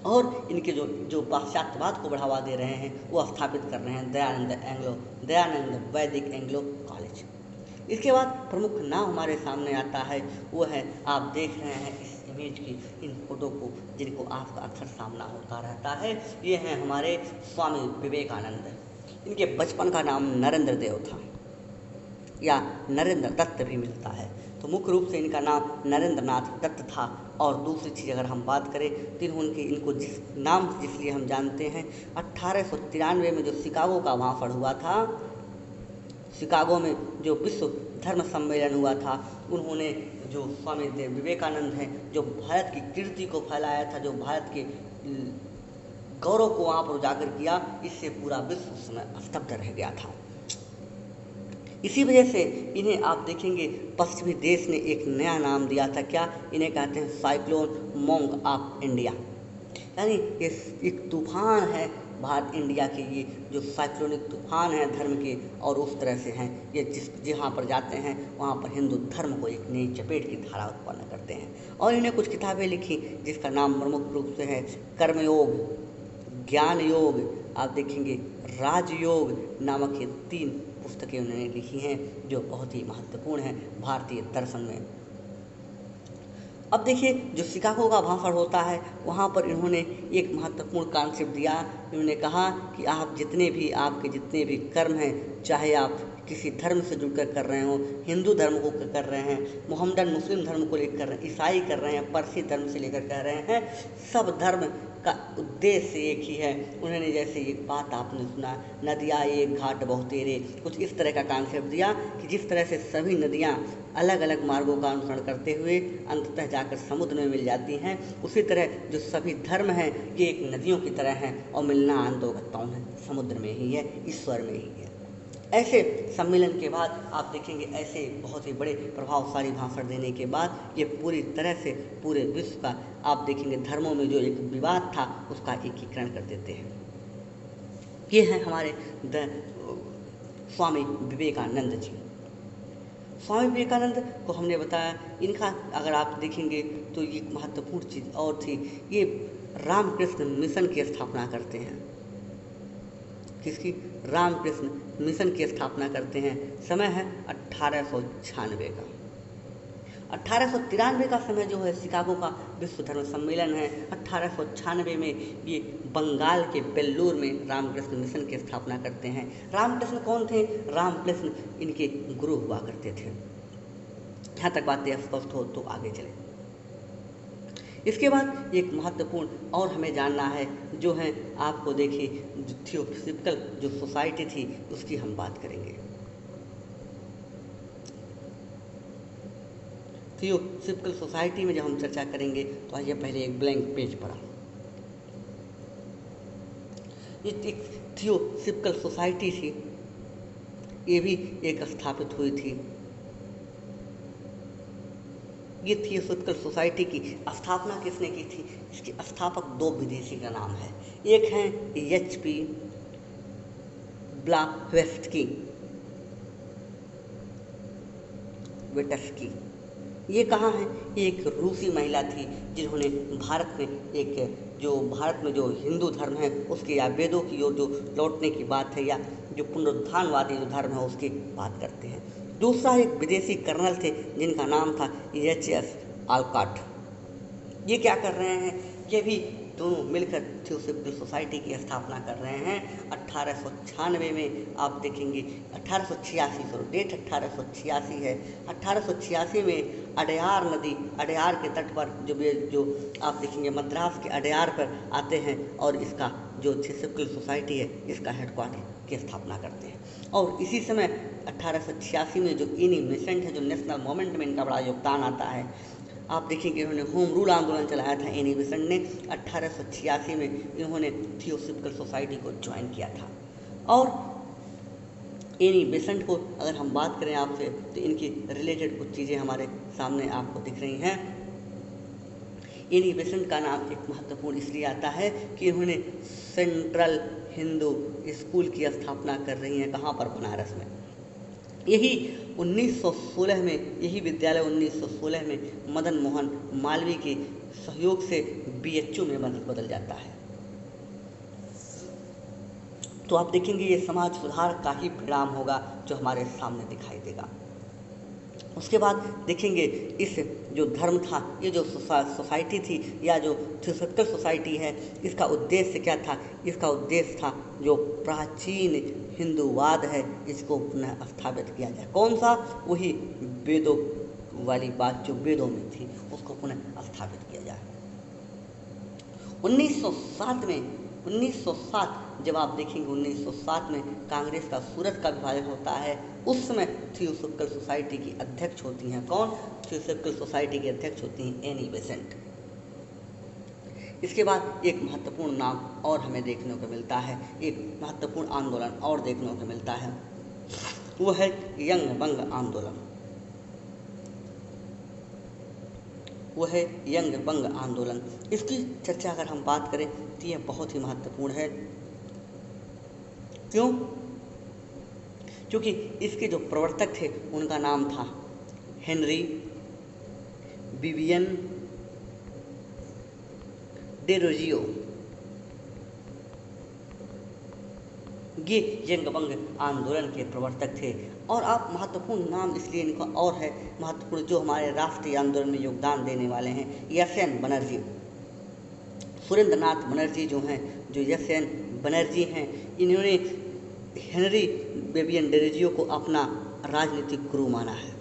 और इनके जो जो पाश्चात्यवाद को बढ़ावा दे रहे हैं वो स्थापित कर रहे हैं दयानंद वैदिक एंग्लो कॉलेज। इसके बाद प्रमुख नाम हमारे सामने आता है, वो है, आप देख रहे हैं इस इमेज की, इन फोटो को जिनको आपका अक्सर सामना होता रहता है, ये हैं हमारे स्वामी विवेकानंद। इनके बचपन का नाम नरेंद्र देव था या नरेंद्र दत्त भी मिलता है, तो मुख्य रूप से इनका नाम नरेंद्र नाथ दत्त था। और दूसरी चीज़ अगर हम बात करें तो इनको जिस नाम से जिसलिए हम जानते हैं, 1893 में जो शिकागो का भाषण हुआ था, शिकागो में जो विश्व धर्म सम्मेलन हुआ था, उन्होंने जो स्वामी विवेकानंद हैं, जो भारत की कीर्ति को फैलाया था, जो भारत के गौरव को वहाँ पर उजागर किया, इससे पूरा विश्व उस समय स्तब्ध रह गया था। इसी वजह से इन्हें आप देखेंगे पश्चिमी देश ने एक नया नाम दिया था, क्या? इन्हें कहते हैं साइक्लोन मॉन्क ऑफ इंडिया, यानी ये एक तूफान है भारत इंडिया के, ये जो साइक्लोनिक तूफान है धर्म के, और उस तरह से हैं ये जहाँ पर जाते हैं वहाँ पर हिंदू धर्म को एक नई चपेट की धारा उत्पन्न करते हैं। और इन्हें कुछ किताबें लिखी जिसका नाम प्रमुख रूप से है कर्मयोग, ज्ञान योग, आप देखेंगे राजयोग नामक ये 3 पुस्तकें उन्होंने लिखी हैं जो बहुत ही महत्वपूर्ण हैं भारतीय दर्शन में। अब देखिए जो शिकागो का भाषण होता है वहाँ पर इन्होंने एक महत्वपूर्ण कॉन्सेप्ट दिया। इन्होंने कहा कि आप आपके जितने भी कर्म हैं, चाहे आप किसी धर्म से जुड़कर कर रहे हो, हिंदू धर्म को कर रहे हैं, मोहम्मदन मुस्लिम धर्म को लेकर कर रहे हैं, ईसाई कर रहे हैं, पारसी धर्म से लेकर कर रहे हैं, सब धर्म का उद्देश्य एक ही है। उन्होंने जैसे एक बात आपने सुना, नदियाँ एक घाट बहुतेरे, कुछ इस तरह का कॉन्सेप्ट दिया कि जिस तरह से सभी नदियाँ अलग अलग मार्गों का अनुसरण करते हुए अंततः जाकर समुद्र में मिल जाती हैं, उसी तरह जो सभी धर्म हैं ये एक नदियों की तरह हैं और मिलना अंतोगत्ताओं है, समुद्र में ही है, ईश्वर में ही है। ऐसे सम्मेलन के बाद आप देखेंगे ऐसे बहुत ही बड़े प्रभावशाली भाषण देने के बाद ये पूरी तरह से पूरे विश्व का आप देखेंगे धर्मों में जो एक विवाद था उसका एकीकरण कर देते हैं। ये हैं हमारे स्वामी विवेकानंद जी। स्वामी विवेकानंद को हमने बताया, इनका अगर आप देखेंगे तो ये महत्वपूर्ण चीज़ और थी, ये रामकृष्ण मिशन की स्थापना करते हैं। किसकी? रामकृष्ण मिशन की स्थापना करते हैं। समय है 1896 का। 1893 का समय जो है शिकागो का विश्व धर्म सम्मेलन है। 1896 में ये बंगाल के बेल्लूर में रामकृष्ण मिशन की स्थापना करते हैं। रामकृष्ण कौन थे? रामकृष्ण इनके गुरु हुआ करते थे। यहाँ तक बातें स्पष्ट हो तो आगे चले। इसके बाद एक महत्वपूर्ण और हमें जानना है जो है, आपको देखिए थियोसॉफिकल जो सोसाइटी थी उसकी हम बात करेंगे। थियोसॉफिकल सोसाइटी में जब हम चर्चा करेंगे तो आइए पहले एक ब्लैंक पेज पढ़ा। ये एक थियोसॉफिकल सोसाइटी थी, ये भी एक स्थापित हुई थी। ये थियोसॉफिकल सोसाइटी की स्थापना किसने की थी? इसके स्थापक 2 विदेशी का नाम है। एक हैं HP ब्लावेत्स्की, ये कहाँ हैं? ये एक रूसी महिला थी जिन्होंने भारत में जो हिंदू धर्म है उसके या वेदों की ओर जो लौटने की बात है या जो पुनरुत्थानवादी जो धर्म है उसकी बात करते हैं। दूसरा एक विदेशी कर्नल थे जिनका नाम था HS आलकॉट। ये क्या कर रहे हैं? ये भी दोनों मिलकर थियोसॉफिकल सोसाइटी की स्थापना कर रहे हैं। 1896 में आप देखेंगे 1886 डेट 1886 है। 1886 में अडयार नदी, अडयार के तट पर जो आप देखेंगे मद्रास के अडयार पर आते हैं और इसका जो थियोसॉफिकल सोसाइटी है इसका हेडक्वार्टर की स्थापना करते हैं। और इसी समय 1886 में जो एनी बेसेंट है, जो नेशनल मूवमेंट में इनका बड़ा योगदान आता है। आप देखेंगे इन्होंने होम रूल आंदोलन चलाया था एनी बेसेंट ने। 1886 में इन्होंने थियोसॉफिकल सोसाइटी को ज्वाइन किया था। और एनी बेसेंट को अगर हम बात करें आपसे तो इनकी रिलेटेड कुछ चीज़ें हमारे सामने आपको दिख रही हैं। एनी बेसेंट का नाम एक महत्वपूर्ण इसलिए आता है कि इन्होंने सेंट्रल हिंदू स्कूल की स्थापना कर रही हैं। कहाँ पर? बनारस में। यही 1916 में, यही विद्यालय 1916 में मदन मोहन मालवीय के सहयोग से बीएचयू में बदल जाता है। तो आप देखेंगे ये समाज सुधार का ही परिणाम होगा जो हमारे सामने दिखाई देगा। उसके बाद देखेंगे इस जो धर्म था, ये जो सोसाइटी थी या जो थियोसॉफिकल सोसाइटी है, इसका उद्देश्य क्या था? इसका उद्देश्य था जो प्राचीन हिंदूवाद है इसको पुनः स्थापित किया जाए। कौन सा? वही वेदों वाली बात जो वेदों में थी उसको पुनः स्थापित किया जाए। 1907 जब आप देखेंगे 1907 में कांग्रेस का सूरत का विभाजन होता है, उस समय थियोसॉफिकल सोसाइटी की अध्यक्ष होती हैं कौन? थियोसॉफिकल सोसाइटी की अध्यक्ष होती हैं एनी बेसेंट। इसके बाद एक महत्वपूर्ण नाम और हमें देखने को मिलता है, एक महत्वपूर्ण आंदोलन और देखने को मिलता है, वो है यंग बंग आंदोलन। वो है यंग बंग आंदोलन। इसकी चर्चा अगर हम बात करें तो यह बहुत ही महत्वपूर्ण है। क्यों? क्योंकि इसके जो प्रवर्तक थे उनका नाम था हेनरी विवियन डेरोजियो। ये यंग बंग आंदोलन के प्रवर्तक थे। और आप महत्वपूर्ण नाम इसलिए इनका और है महत्वपूर्ण, जो हमारे राष्ट्रीय आंदोलन में योगदान देने वाले हैं, एस.एन. बनर्जी, सुरेंद्रनाथ बनर्जी जो हैं, जो एस.एन. बनर्जी हैं, इन्होंने हेनरी विवियन डेरोजियो को अपना राजनीतिक गुरु माना है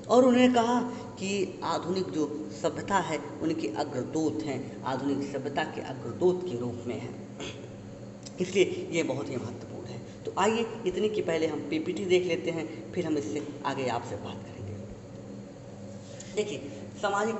और उन्होंने कहा कि आधुनिक जो सभ्यता है उनके अग्रदूत हैं, आधुनिक सभ्यता के अग्रदूत के रूप में हैं, इसलिए ये बहुत ही महत्वपूर्ण है। तो आइए इतने की पहले हम पीपीटी देख लेते हैं, फिर हम इससे आगे आपसे बात करेंगे। देखिए, सामाजिक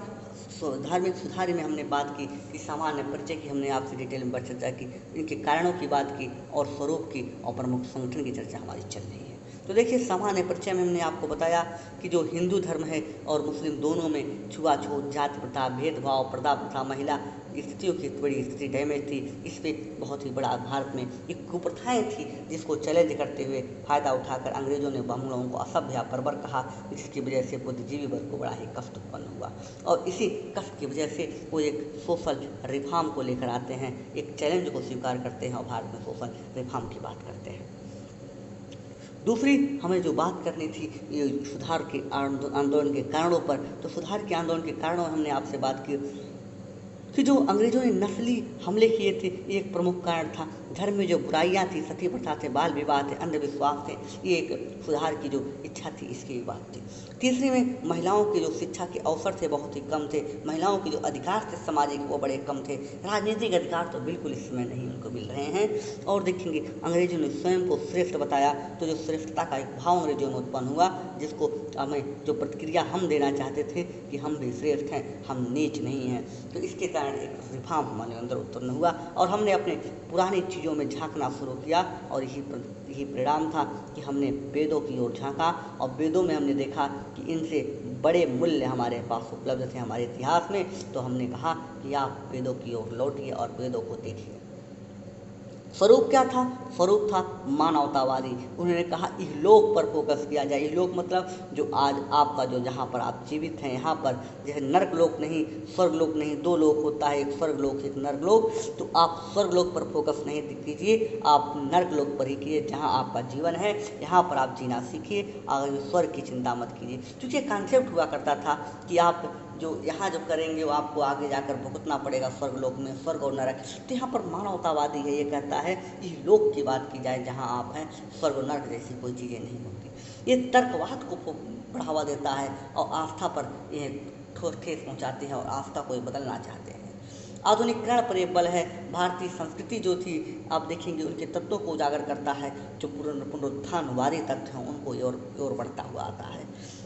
धार्मिक सुधार में हमने बात की कि सामान्य परिचय की हमने आपसे डिटेल में चर्चा की, इनके कारणों की बात की और स्वरूप की और प्रमुख संगठन की चर्चा हमारी चल रही है। तो देखिए, सामान्य परिचय में हमने आपको बताया कि जो हिंदू धर्म है और मुस्लिम दोनों में छुआछूत, जाति प्रथा, भेदभाव, पर्दा प्रथा, महिला स्थितियों की बड़ी स्थिति डैमेज थी। इस पर बहुत ही बड़ा भारत में एक कुप्रथाएँ थी जिसको चैलेंज करते हुए फ़ायदा उठाकर अंग्रेज़ों ने हम लोगों को असभ्य या बर्बर कहा, जिसकी वजह से बुद्धिजीवी वर्ग को बड़ा ही कष्ट उत्पन्न हुआ और इसी कष्ट की वजह से वो एक सोशल रिफॉर्म को लेकर आते हैं, एक चैलेंज को स्वीकार करते हैं और भारत में सोशल रिफॉर्म की बात करते हैं। दूसरी हमें जो बात करनी थी ये सुधार के आंदोलन के कारणों पर, तो सुधार के आंदोलन के कारणों में हमने आपसे बात की कि जो अंग्रेज़ों ने नस्ली हमले किए थे ये एक प्रमुख कारण था। धर्म में जो बुराइयां थी, सती प्रथा थे, बाल विवाह थे, अंधविश्वास थे, ये एक सुधार की जो इच्छा थी इसकी भी बात थी। तीसरी में महिलाओं के जो शिक्षा के अवसर थे बहुत ही कम थे, महिलाओं के जो अधिकार थे सामाजिक वो बड़े कम थे, राजनीतिक अधिकार तो बिल्कुल इस समय नहीं उनको मिल रहे हैं। और देखेंगे अंग्रेज़ों ने स्वयं को श्रेष्ठ बताया, तो जो श्रेष्ठता का एक भाव अंग्रेज़ों में उत्पन्न हुआ, जिसको हमें जो प्रतिक्रिया हम देना चाहते थे कि हम भी श्रेष्ठ हैं, हम नीच नहीं हैं, तो इसके कारण एक रिफॉर्म हमारे अंदर उत्पन्न हुआ और हमने अपने पुरानी चीज़ों में झांकना शुरू किया और यही परिणाम था कि हमने वेदों की ओर झांका और वेदों में हमने देखा कि इनसे बड़े मूल्य हमारे पास उपलब्ध थे हमारे इतिहास में। तो हमने कहा कि आप वेदों की ओर लौटिए और वेदों को देखिए। स्वरूप क्या था? स्वरूप था मानवतावादी। उन्होंने कहा इहलोक पर फोकस किया जाए। इहलोक मतलब जो आज आपका जो जहाँ पर आप जीवित हैं यहाँ पर, जैसे नर्कलोक नहीं, स्वर्गलोक नहीं, दो लोक होता है, एक स्वर्गलोक एक नर्कलोक। तो आप स्वर्गलोक पर फोकस नहीं कीजिए, आप नर्कलोक पर ही कीजिए, जहाँ आपका जीवन है यहाँ पर आप जीना सीखिए, आगे स्वर्ग की चिंता मत कीजिए। क्योंकि कॉन्सेप्ट हुआ करता था कि आप जो यहाँ जो करेंगे वो आपको आगे जाकर भुगतना पड़ेगा स्वर्गलोक में, स्वर्ग और नरक। तो यहाँ पर मानवतावादी है, ये कहता है इस लोक की बात की जाए जहाँ आप हैं, स्वर्ग और नरक जैसी कोई चीज़ें नहीं होती। ये तर्कवाद को बढ़ावा देता है और आस्था पर ये ठेस पहुँचाते हैं और आस्था को बदलना चाहते हैं। आधुनिकीकरण पर एक बल है। भारतीय संस्कृति जो थी आप देखेंगे उनके तत्वों को उजागर करता है, जो पुनरुत्थानवादी तत्व हैं उनको और बढ़ता हुआ आता है।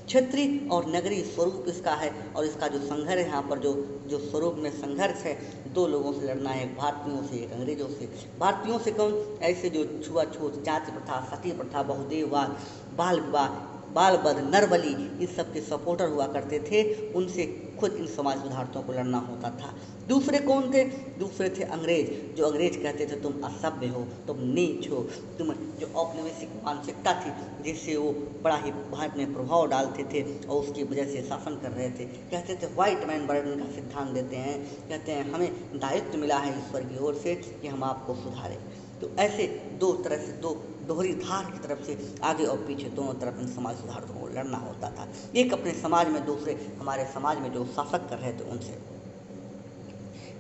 क्षेत्रीय और नगरीय स्वरूप इसका है और इसका जो संघर्ष है यहाँ पर जो स्वरूप में संघर्ष है, दो लोगों से लड़ना है, एक भारतीयों से एक अंग्रेजों से। भारतीयों से कौन? ऐसे जो छुआछूत, जाति प्रथा, सती प्रथा, बहुदेववाद, बाल विवाह, बाल बध, नरबली, इन सब के सपोर्टर हुआ करते थे। उनसे खुद इन समाज सुधारकों को लड़ना होता था। दूसरे कौन थे? दूसरे थे अंग्रेज, जो अंग्रेज कहते थे तुम असभ्य हो, तुम नीच हो, तुम जो औपनिवेशिक मानसिकता थी जिससे वो बड़ा ही भारत में प्रभाव डालते थे और उसकी वजह से शासन कर रहे थे। कहते थे व्हाइट मैन बर्डन का सिद्धांत देते हैं, कहते हैं हमें दायित्व मिला है ईश्वर की ओर से कि हम आपको सुधारें। तो ऐसे दो तरह से, दो दोहरी धार की तरफ से आगे और पीछे दोनों तरफ इन समाज सुधारकों को लड़ना होता था। एक अपने समाज में, दूसरे हमारे समाज में जो शासक कर रहे थे उनसे।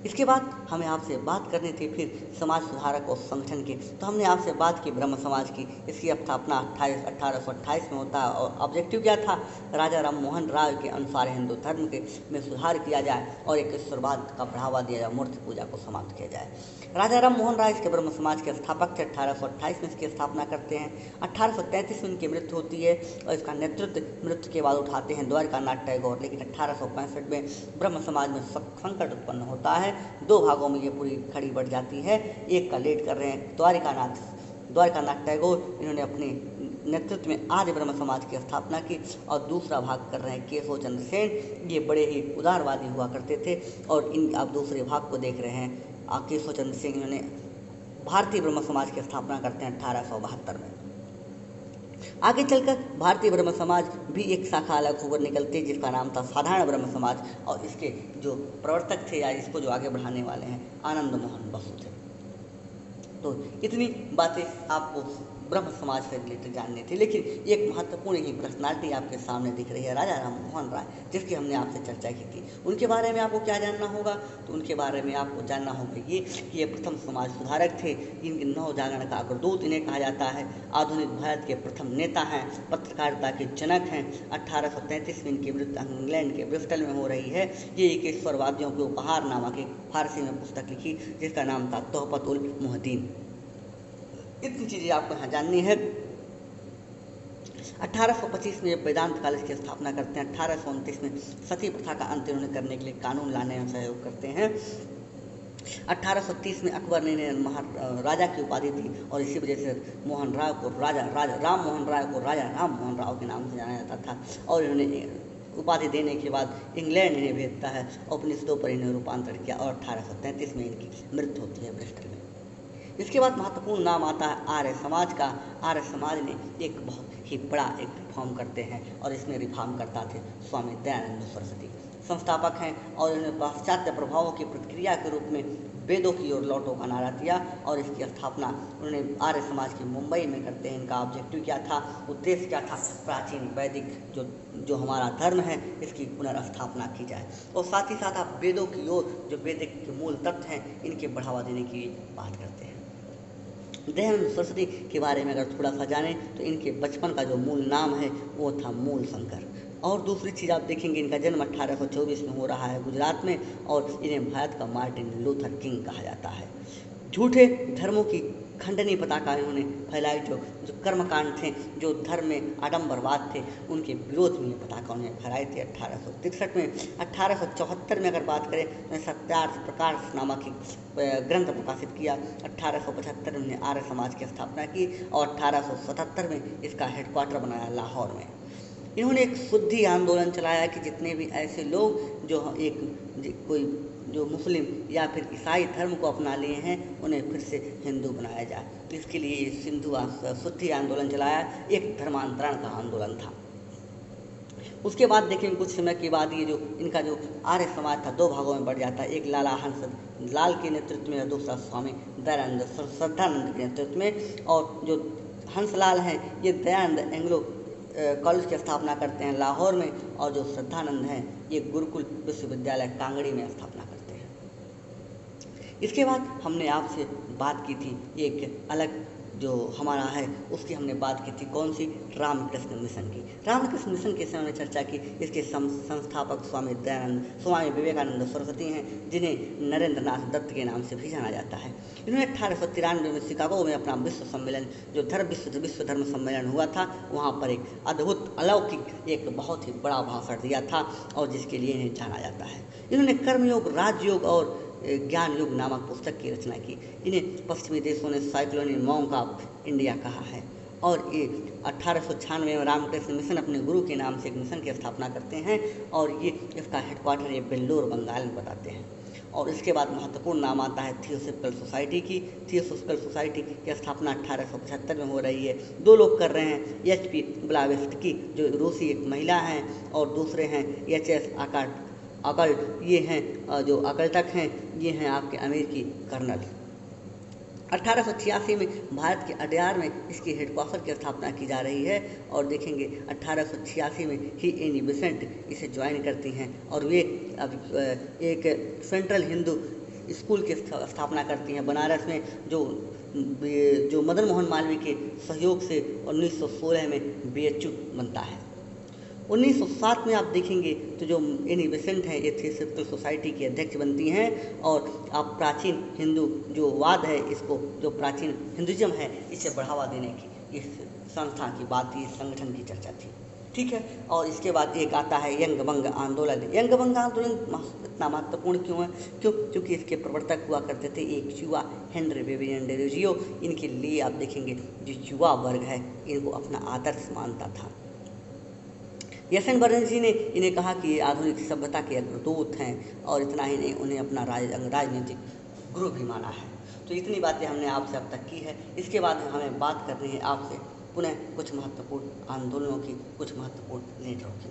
इसके बाद हमें आपसे बात करनी थी फिर समाज सुधारक और संगठन की। तो हमने आपसे बात की ब्रह्म समाज की। इसकी स्थापना 1828 में होता है और ऑब्जेक्टिव क्या था? राजा राम मोहन राय के अनुसार हिंदू धर्म के में सुधार किया जाए और एक ईश्वरवाद का बढ़ावा दिया जाए, मूर्ति पूजा को समाप्त किया जाए। राजा राम मोहन राय इसके ब्रह्म समाज के स्थापक थे। 1828 में इसकी स्थापना करते हैं। 1833 में इनकी मृत्यु होती है और इसका नेतृत्व मृत्यु के बाद उठाते हैं द्वारकानाथ टैगोर। लेकिन 1865 में ब्रह्म समाज में संकट उत्पन्न होता है। दो भागों में ये पूरी खड़ी बढ़ जाती है। एक का लीड कर रहे हैं द्वारकानाथ टैगोर, इन्होंने अपने नेतृत्व में आर्य ब्रह्म समाज की स्थापना की। और दूसरा भाग कर रहे हैं केशव चंद्र सेन, ये बड़े ही उदारवादी हुआ करते थे। और इन आप दूसरे भाग को देख रहे हैं केशव चंद्र सेन, इन्होंने भारतीय ब्रह्म समाज की स्थापना करते हैं 1872 में। आगे चलकर भारतीय ब्रह्म समाज भी एक शाखा अलग होकर निकलती है जिसका नाम था साधारण ब्रह्म समाज। और इसके जो प्रवर्तक थे या इसको जो आगे बढ़ाने वाले हैं आनंद मोहन बसु थे। तो इतनी बातें आपको ब्रह्म समाज से रिलेटेड जाननी थी। लेकिन एक महत्वपूर्ण ही पर्सनालिटी आपके सामने दिख रही है, राजा राम मोहन राय, जिसकी हमने आपसे चर्चा की थी। उनके बारे में आपको क्या जानना होगा? तो उनके बारे में आपको जानना होगा ये कि ये प्रथम समाज सुधारक थे। इनके नव जागरण का अग्रदूत इन्हें कहा जाता है। आधुनिक भारत के प्रथम नेता हैं, पत्रकारिता के जनक हैं। 1833 में इनकी मृत्यु इंग्लैंड के ब्रिस्टल में हो रही है। ये एक ईश्वरवादियों के उपहार नामक एक फारसी में पुस्तक लिखी जिसका नाम था तोहफत उल मुहद्दीन। इतनी चीज़ें आपको यहाँ जाननी है। 1825 में वेदांत कॉलेज की स्थापना करते हैं। 1829 में सती प्रथा का अंत इन्होंने करने के लिए कानून लाने में सहयोग करते हैं। 1830 में अकबर ने इन्हें राजा की उपाधि दी और इसी वजह से मोहन राय को राम मोहन राय को राजा राम मोहन राव के नाम से जाना जाता था। और इन्होंने उपाधि देने के बाद इंग्लैंड इन्हें भेजता है और उपनिषदों पर इन्हें रूपांतरित किया और 1833 में इनकी मृत्यु होती है ब्रिस्टल में। इसके बाद महत्वपूर्ण नाम आता है आर्य समाज का। आर्य समाज ने एक बहुत ही बड़ा एक रिफॉर्म करते हैं और इसमें रिफॉर्म करता थे स्वामी दयानंद सरस्वती, संस्थापक हैं। और इन्होंने पाश्चात्य प्रभावों की प्रतिक्रिया के रूप में वेदों की ओर लौटो का नारा दिया और इसकी स्थापना उन्होंने आर्य समाज की मुंबई में करते हैं। इनका ऑब्जेक्टिव क्या था, उद्देश्य क्या था? प्राचीन वैदिक जो हमारा धर्म है इसकी पुनर्स्थापना की जाए और साथ ही साथ आप वेदों की ओर जो वैदिक के मूल तत्व हैं इनके बढ़ावा देने की बात करते हैं। दयानंद सरस्वती के बारे में अगर थोड़ा सा जानें तो इनके बचपन का जो मूल नाम है वो था मूल शंकर। और दूसरी चीज़ आप देखेंगे इनका जन्म 1824 में हो रहा है गुजरात में और इन्हें भारत का मार्टिन लूथर किंग कहा जाता है। झूठे धर्मों की खंडनी पताका इन्होंने फैलाई। जो कर्मकांड थे, जो धर्म में आडम्बरवाद थे, उनके विरोध में ये पताका उन्हें फहराए थे 1863 में। 1874 में अगर बात करें तो सत्यार्थ प्रकाश नामक एक ग्रंथ प्रकाशित किया। 1875 में आर्य समाज की स्थापना की और 1877 में इसका हेडक्वार्टर बनाया लाहौर में। इन्होंने एक शुद्धि आंदोलन चलाया कि जितने भी ऐसे लोग जो जो मुस्लिम या फिर ईसाई धर्म को अपना लिए हैं उन्हें फिर से हिंदू बनाया जाए। इसके लिए शुद्धि आंदोलन चलाया, एक धर्मांतरण का आंदोलन था। उसके बाद देखेंगे कुछ समय के बाद ये जो इनका जो आर्य समाज था दो भागों में बढ़ जाता है। एक लाला हंस लाल के नेतृत्व में और दूसरा स्वामी दयानंद श्रद्धानंद के नेतृत्व में। और जो हंसलाल हैं ये दयानंद एंग्लो कॉलेज की स्थापना करते हैं लाहौर में और जो श्रद्धानंद हैं ये गुरुकुल विश्वविद्यालय कांगड़ी में स्थापना करते हैं। इसके बाद हमने आपसे बात की थी एक अलग जो हमारा है उसकी हमने बात की थी कौन सी, रामकृष्ण मिशन की। रामकृष्ण मिशन के समय में चर्चा की। इसके संस्थापक स्वामी विवेकानंद सरस्वती हैं जिन्हें नरेंद्र नाथ दत्त के नाम से भी जाना जाता है। इन्होंने 1893 में शिकागो में अपना विश्व सम्मेलन जो विश्व धर्म सम्मेलन हुआ था वहाँ पर एक अद्भुत अलौकिक एक बहुत ही बड़ा भाषण दिया था और जिसके लिए इन्हें जाना जाता है। इन्होंने कर्मयोग, राजयोग और ज्ञान युग नामक पुस्तक की रचना की। इन्हें पश्चिमी देशों ने साइक्लोनिक मॉन्क ऑफ इंडिया कहा है और ये 1896 में रामकृष्ण मिशन अपने गुरु के नाम से एक मिशन की स्थापना करते हैं और ये इसका हेडक्वार्टर ये बेल्लोर बंगाल में बताते हैं। और इसके बाद महत्वपूर्ण नाम आता है थियोसॉफिकल सोसाइटी की। थियोसॉफिकल सोसाइटी की स्थापना 1875 में हो रही है। दो लोग कर रहे हैं, HP ब्लावेत्स्की जो रूसी एक महिला हैं और दूसरे हैं HS अकल्ट, ये हैं जो अकल्टक हैं, ये हैं आपके अमेरिकी कर्नल। 1886 में भारत के अडयार में इसकी हेडक्वार्टर की स्थापना की जा रही है और देखेंगे 1886 में ही एनी बेसेंट इसे ज्वाइन करती हैं और वे अब एक सेंट्रल हिंदू स्कूल की स्थापना करती हैं बनारस में, जो मदन मोहन मालवीय के सहयोग से 1916 में BHU बनता है। 1907 में आप देखेंगे तो जो एनी बेसेंट हैं ये थियोसॉफिकल सोसाइटी की अध्यक्ष बनती हैं और आप प्राचीन हिंदू जो वाद है, इसको जो प्राचीन हिंदुज़म है इसे बढ़ावा देने की इस संस्था की बात थी, इस संगठन की चर्चा थी, ठीक है। और इसके बाद एक आता है यंग बंग आंदोलन। यंग बंग आंदोलन इतना महत्वपूर्ण क्यों है? क्योंकि इसके प्रवर्तक हुआ करते थे एक युवा हेनरी बेबियन डेरोजियो। इनके लिए आप देखेंगे जो युवा वर्ग है इनको अपना आदर्श मानता था। यशन बर्न जी ने इन्हें कहा कि ये आधुनिक सभ्यता के अग्रदूत हैं और इतना ही नहीं, उन्हें अपना राजनीतिक गुरु भी माना है। तो इतनी बातें हमने आपसे अब तक की है। इसके बाद हमें बात करनी है आपसे पुनः कुछ महत्वपूर्ण आंदोलनों की, कुछ महत्वपूर्ण लीडरों की।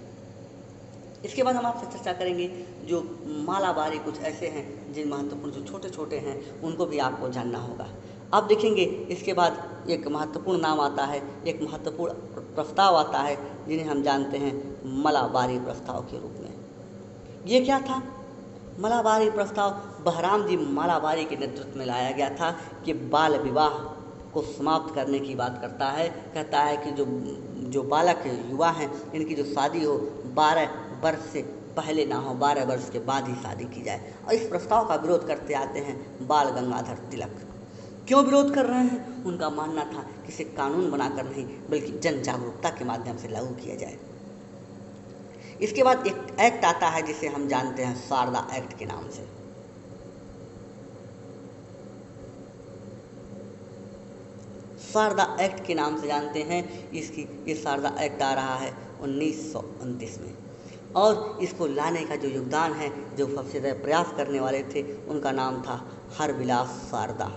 इसके बाद हम आपसे चर्चा करेंगे जो मालाबारी कुछ ऐसे हैं जिन महत्वपूर्ण जो छोटे छोटे हैं उनको भी आपको जानना होगा। आप देखेंगे इसके बाद एक महत्वपूर्ण नाम आता है, एक महत्वपूर्ण प्रस्ताव आता है जिन्हें हम जानते हैं मलाबारी प्रस्ताव के रूप में। ये क्या था? मलाबारी प्रस्ताव बहराम जी मालाबारी के नेतृत्व में लाया गया था कि बाल विवाह को समाप्त करने की बात करता है। कहता है कि जो बालक युवा हैं इनकी जो शादी हो 12 वर्ष से पहले ना हो, 12 वर्ष के बाद ही शादी की जाए। और इस प्रस्ताव का विरोध करते आते हैं बाल गंगाधर तिलक। क्यों विरोध कर रहे हैं? उनका मानना था कि इसे कानून बनाकर नहीं बल्कि जन जागरूकता के माध्यम से लागू किया जाए। इसके बाद एक एक्ट आता है जिसे हम जानते हैं शारदा एक्ट के नाम से। शारदा एक्ट के नाम से जानते हैं ये शारदा एक्ट आ रहा है 1929 में और इसको लाने का जो योगदान है, जो सबसे ज़्यादा प्रयास करने वाले थे उनका नाम था हरविलास शारदा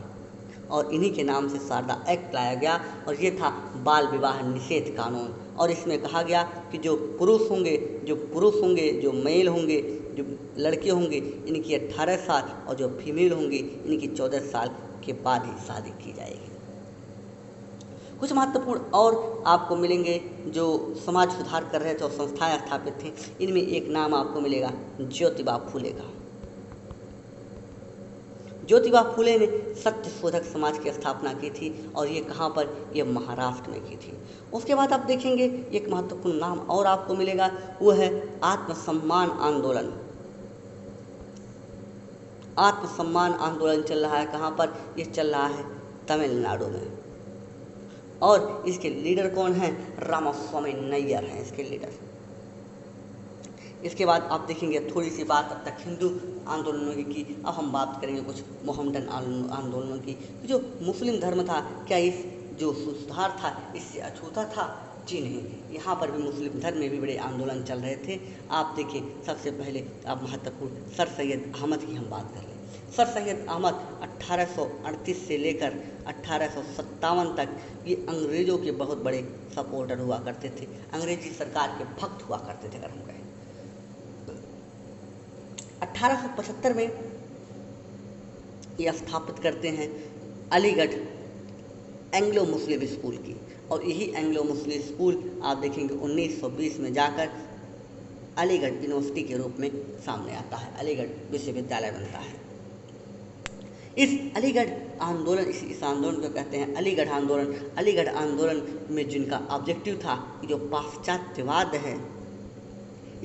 और इन्हीं के नाम से शारदा एक्ट लाया गया। और ये था बाल विवाह निषेध कानून और इसमें कहा गया कि जो पुरुष होंगे, जो मेल होंगे, जो लड़के होंगे इनकी 18 साल और जो फीमेल होंगी इनकी 14 साल के बाद ही शादी की जाएगी। कुछ महत्वपूर्ण और आपको मिलेंगे जो समाज सुधार कर रहे थे और संस्थाएं स्थापित थीं। इनमें एक नाम आपको मिलेगा ज्योतिबा फुले का। ज्योतिबा फुले ने सत्य शोधक समाज की स्थापना की थी और ये कहाँ पर? ये महाराष्ट्र में की थी। उसके बाद आप देखेंगे एक महत्वपूर्ण नाम और आपको मिलेगा, वो है आत्मसम्मान आंदोलन। आत्मसम्मान आंदोलन चल रहा है कहाँ पर? ये चल रहा है तमिलनाडु में और इसके लीडर कौन हैं? रामास्वामी नैयर हैं इसके लीडर। इसके बाद आप देखेंगे थोड़ी सी बात अब तक हिंदू आंदोलनों की, अब हम बात करेंगे कुछ मोहम्मदन आंदोलनों की। जो मुस्लिम धर्म था, क्या इस जो सुधार था इससे अछूता था? जी नहीं, यहाँ पर भी मुस्लिम धर्म में भी बड़े आंदोलन चल रहे थे। आप देखिए सबसे पहले आप महत्वपूर्ण सर सैयद अहमद की हम बात कर लें। सर सैयद अहमद 1838 से लेकर 1857 तक ये अंग्रेज़ों के बहुत बड़े सपोर्टर हुआ करते थे, अंग्रेजी सरकार के भक्त हुआ करते थे अगर हम कहें। 1875 में ये स्थापित करते हैं अलीगढ़ एंग्लो मुस्लिम स्कूल की और यही एंग्लो मुस्लिम स्कूल आप देखेंगे 1920 में जाकर अलीगढ़ यूनिवर्सिटी के रूप में सामने आता है, अलीगढ़ विश्वविद्यालय बनता है। इस अलीगढ़ आंदोलन, इस आंदोलन को कहते हैं अलीगढ़ आंदोलन। अलीगढ़ आंदोलन में जिनका ऑब्जेक्टिव था कि जो पाश्चात्यवाद है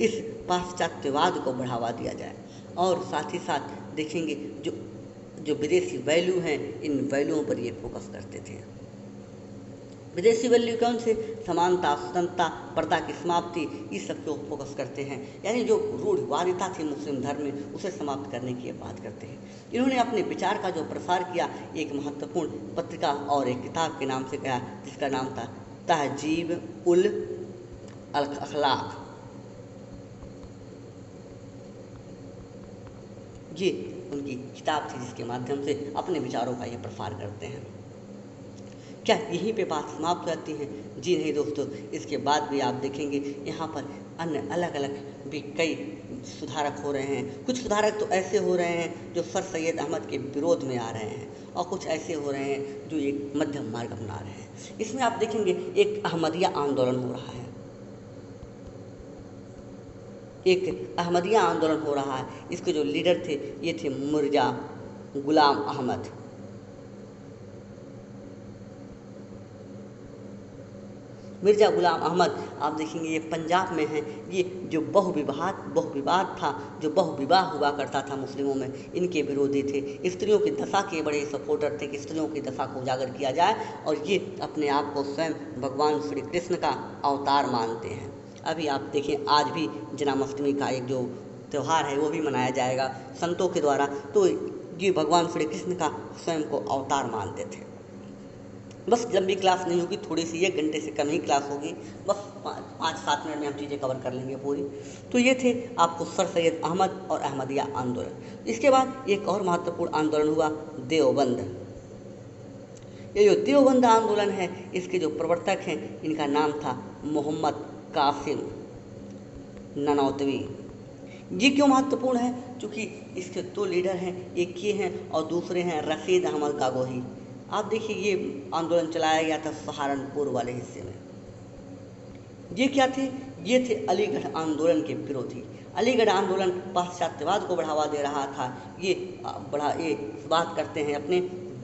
इस पाश्चात्यवाद को बढ़ावा दिया जाए और साथ ही साथ देखेंगे जो विदेशी वैल्यू हैं इन वैल्यूओं पर ये फोकस करते थे। विदेशी वैल्यू कौन से? समानता, स्वतंत्रता, पर्दा की समाप्ति, इस सब को फोकस करते हैं। यानी जो रूढ़िवादिता थी मुस्लिम धर्म में, उसे समाप्त करने की बात करते हैं। इन्होंने अपने विचार का जो प्रसार किया एक महत्वपूर्ण पत्रिका और एक किताब के नाम से किया, जिसका नाम था तहजीब उल अखलाक। ये उनकी किताब थी जिसके माध्यम से अपने विचारों का ये प्रसार करते हैं। क्या यहीं पे बात समाप्त हो जाती है? जी नहीं दोस्तों, इसके बाद भी आप देखेंगे यहाँ पर अन्य अलग अलग भी कई सुधारक हो रहे हैं। कुछ सुधारक तो ऐसे हो रहे हैं जो सर सैयद अहमद के विरोध में आ रहे हैं, और कुछ ऐसे हो रहे हैं जो एक मध्यम मार्ग अपना रहे हैं। इसमें आप देखेंगे एक अहमदिया आंदोलन हो रहा है, एक अहमदिया आंदोलन हो रहा है। इसके जो लीडर थे ये थे मिर्जा गुलाम अहमद। मिर्जा गुलाम अहमद आप देखेंगे ये पंजाब में हैं। ये जो बहुविवाद था, जो बहुविवाह हुआ करता था मुस्लिमों में, इनके विरोधी थे। स्त्रियों की दशा के बड़े सपोर्टर थे कि स्त्रियों की दशा को उजागर किया जाए, और ये अपने आप को स्वयं भगवान श्री कृष्ण का अवतार मानते हैं। अभी आप देखें आज भी जन्माष्टमी का एक जो त्यौहार है वो भी मनाया जाएगा संतों के द्वारा। तो ये भगवान श्री कृष्ण का स्वयं को अवतार मानते थे। बस लंबी क्लास नहीं होगी, थोड़ी सी 1 घंटे से कम ही क्लास होगी, बस 5-7 मिनट में हम चीज़ें कवर कर लेंगे पूरी। तो ये थे आपको सर सैयद अहमद और अहमदिया आंदोलन। इसके बाद एक और महत्वपूर्ण आंदोलन हुआ देवबंद। ये जो देवबंद आंदोलन है, इसके जो प्रवर्तक हैं इनका नाम था मोहम्मद कासिम ननौतवी। ये क्यों महत्वपूर्ण है? क्योंकि इसके 2 लीडर हैं, एक ये हैं और दूसरे हैं रशीद अहमद गागोही। आप देखिए ये आंदोलन चलाया गया था सहारनपुर वाले हिस्से में। ये क्या थे? ये थे अलीगढ़ आंदोलन के विरोधी। अलीगढ़ आंदोलन पाश्चात्यवाद को बढ़ावा दे रहा था। ये बात करते हैं अपने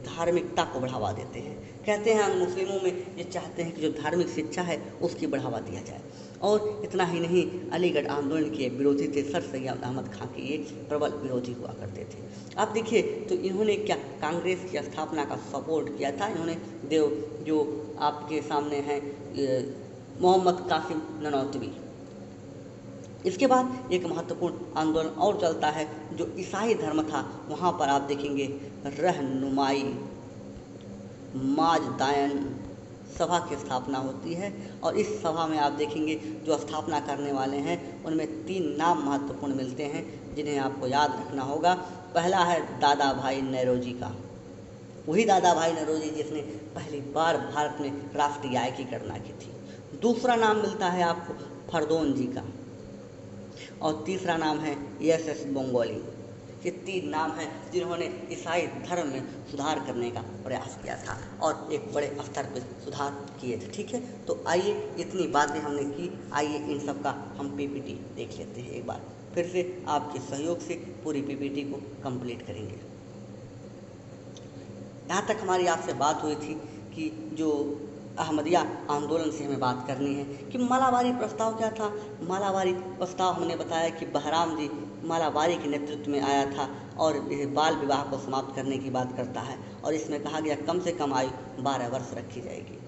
धार्मिकता को बढ़ावा देते हैं। कहते हैं हम मुस्लिमों में ये चाहते हैं कि जो धार्मिक शिक्षा है उसकी बढ़ावा दिया जाए। और इतना ही नहीं, अलीगढ़ आंदोलन के विरोधी थे सर सैयद अहमद खां के, ये प्रबल विरोधी हुआ करते थे। आप देखिए तो इन्होंने क्या कांग्रेस की स्थापना का सपोर्ट किया था। इन्होंने जो आपके सामने हैं मोहम्मद कासिम ननौतवी। इसके बाद एक महत्वपूर्ण आंदोलन और चलता है जो ईसाई धर्म था। वहाँ पर आप देखेंगे रहनुमाई माजदायन सभा की स्थापना होती है, और इस सभा में आप देखेंगे जो स्थापना करने वाले हैं उनमें 3 नाम महत्वपूर्ण मिलते हैं जिन्हें आपको याद रखना होगा। पहला है दादा भाई नौरोजी का, वही दादा भाई नौरोजी जिसने पहली बार भारत में राष्ट्रीय आय की गणना की थी। दूसरा नाम मिलता है आपको फरदौन जी का, और तीसरा नाम है SS बंगोली। ये 3 नाम हैं जिन्होंने ईसाई धर्म में सुधार करने का प्रयास किया था और एक बड़े स्तर पर सुधार किए थे। ठीक है, तो आइए इतनी बातें हमने की, आइए इन सब का हम PPT देख लेते हैं एक बार फिर से। आपके सहयोग से पूरी PPT को कंप्लीट करेंगे। यहाँ तक हमारी आपसे बात हुई थी कि जो अहमदिया आंदोलन से हमें बात करनी है कि मालावारी प्रस्ताव क्या था। मालावारी प्रस्ताव हमने बताया कि बहराम जी मालावारी के नेतृत्व में आया था और यह बाल विवाह को समाप्त करने की बात करता है, और इसमें कहा गया कम से कम आयु 12 वर्ष रखी जाएगी।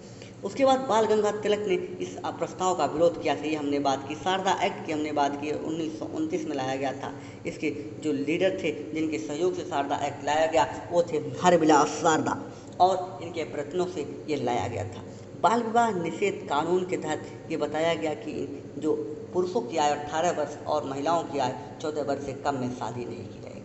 उसके बाद बाल गंगाधर तिलक ने इस प्रस्ताव का विरोध किया था। ये हमने बात की। शारदा एक्ट की हमने बात की, 1929 में लाया गया था। इसके जो लीडर थे जिनके सहयोग से शारदा एक्ट लाया गया वो थे हरविलास शारदा, और इनके प्रयत्नों से ये लाया गया था। बाल विवाह निषेध कानून के तहत ये बताया गया कि जो पुरुषों की आयु 18 वर्ष और महिलाओं की आयु 14 वर्ष से कम में शादी नहीं की जाएगी।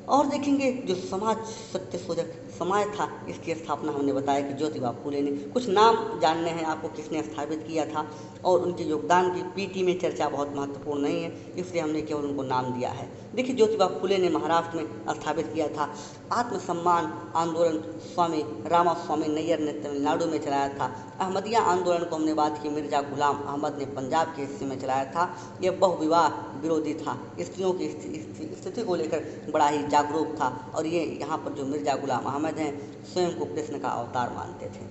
और देखेंगे जो समाज सत्यशोधक समाज था, इसकी स्थापना हमने बताया कि ज्योतिबा फूले ने। कुछ नाम जानने हैं आपको किसने स्थापित किया था, और उनके योगदान की PT में चर्चा बहुत महत्वपूर्ण नहीं है, इसलिए हमने केवल उनको नाम दिया है। देखिए ज्योतिबा फूले ने महाराष्ट्र में स्थापित किया था। आत्मसम्मान आंदोलन स्वामी रामास्वामी नैयर ने तमिलनाडु में चलाया था। अहमदिया आंदोलन को हमने बात की, मिर्जा गुलाम अहमद ने पंजाब के हिस्से में चलाया था। यह बहुविवाह विरोधी था, स्त्रियों की स्थिति को लेकर बड़ा ही जागरूक था, और ये यहाँ पर जो मिर्जा गुलाम अहमद हैं स्वयं को कृष्ण का अवतार मानते थे।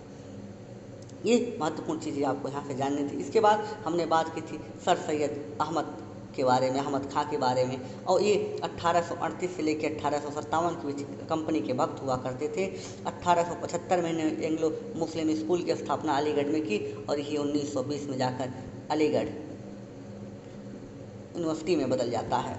ये महत्वपूर्ण चीज़ें आपको यहाँ से जाननी थी। इसके बाद हमने बात की थी सर सैयद अहमद के बारे में, अहमद खां के बारे में। और ये 1838 से लेकर 1857 के बीच कंपनी के वक्त हुआ करते थे। 1875 में इन्हें एंग्लो मुस्लिम स्कूल की स्थापना अलीगढ़ में की और ये 1920 में जाकर अलीगढ़ यूनिवर्सिटी में बदल जाता है।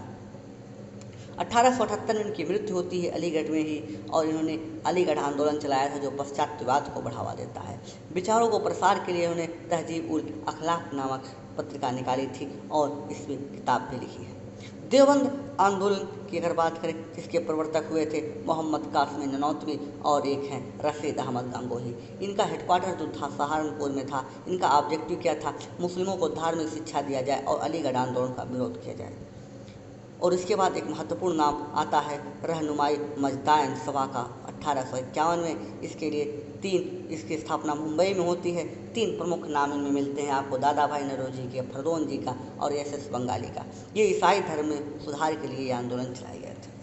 1878 में इनकी मृत्यु होती है अलीगढ़ में ही, और इन्होंने अलीगढ़ आंदोलन चलाया था जो पाश्चात्यवाद को बढ़ावा देता है। विचारों को प्रसार के लिए उन्होंने तहजीब उल अखलाक नामक पत्रिका निकाली थी और इसमें किताब भी लिखी है। देवबंद आंदोलन की अगर बात करें, इसके प्रवर्तक हुए थे मोहम्मद कासिम ननौतवी और एक हैं रशीद अहमद गंगोही। इनका हेडक्वार्टर जो था सहारनपुर में था। इनका ऑब्जेक्टिव क्या था? मुस्लिमों को धार्मिक शिक्षा दिया जाए और अलीगढ़ आंदोलन का विरोध किया जाए। और इसके बाद एक महत्वपूर्ण नाम आता है रहनुमाई मजदायन सभा का 1851 में। इसके लिए इसकी स्थापना मुंबई में होती है। 3 प्रमुख नाम इनमें मिलते हैं आपको, दादा भाई नौरोजी के, फरदौन जी का और एस बंगाली का। ये ईसाई धर्म में सुधार के लिए ये आंदोलन चलाए गए थे।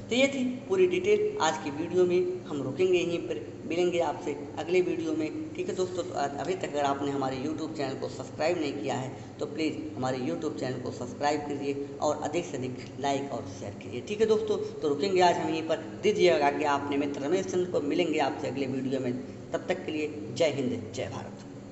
तो ये थी पूरी डिटेल आज की वीडियो में। हम रुकेंगे यहीं पर, मिलेंगे आपसे अगले वीडियो में। ठीक है दोस्तों, तो अभी तक अगर आपने हमारे यूट्यूब चैनल को सब्सक्राइब नहीं किया है तो प्लीज़ हमारे यूट्यूब चैनल को सब्सक्राइब कीजिए और अधिक से अधिक लाइक और शेयर कीजिए। ठीक है दोस्तों, तो रुकेंगे आज हम यहीं पर। दीजिएगा आगे आपने मित्र रमेश चंद्र को। मिलेंगे आपसे अगले वीडियो में, तब तक के लिए जय हिंद जय भारत।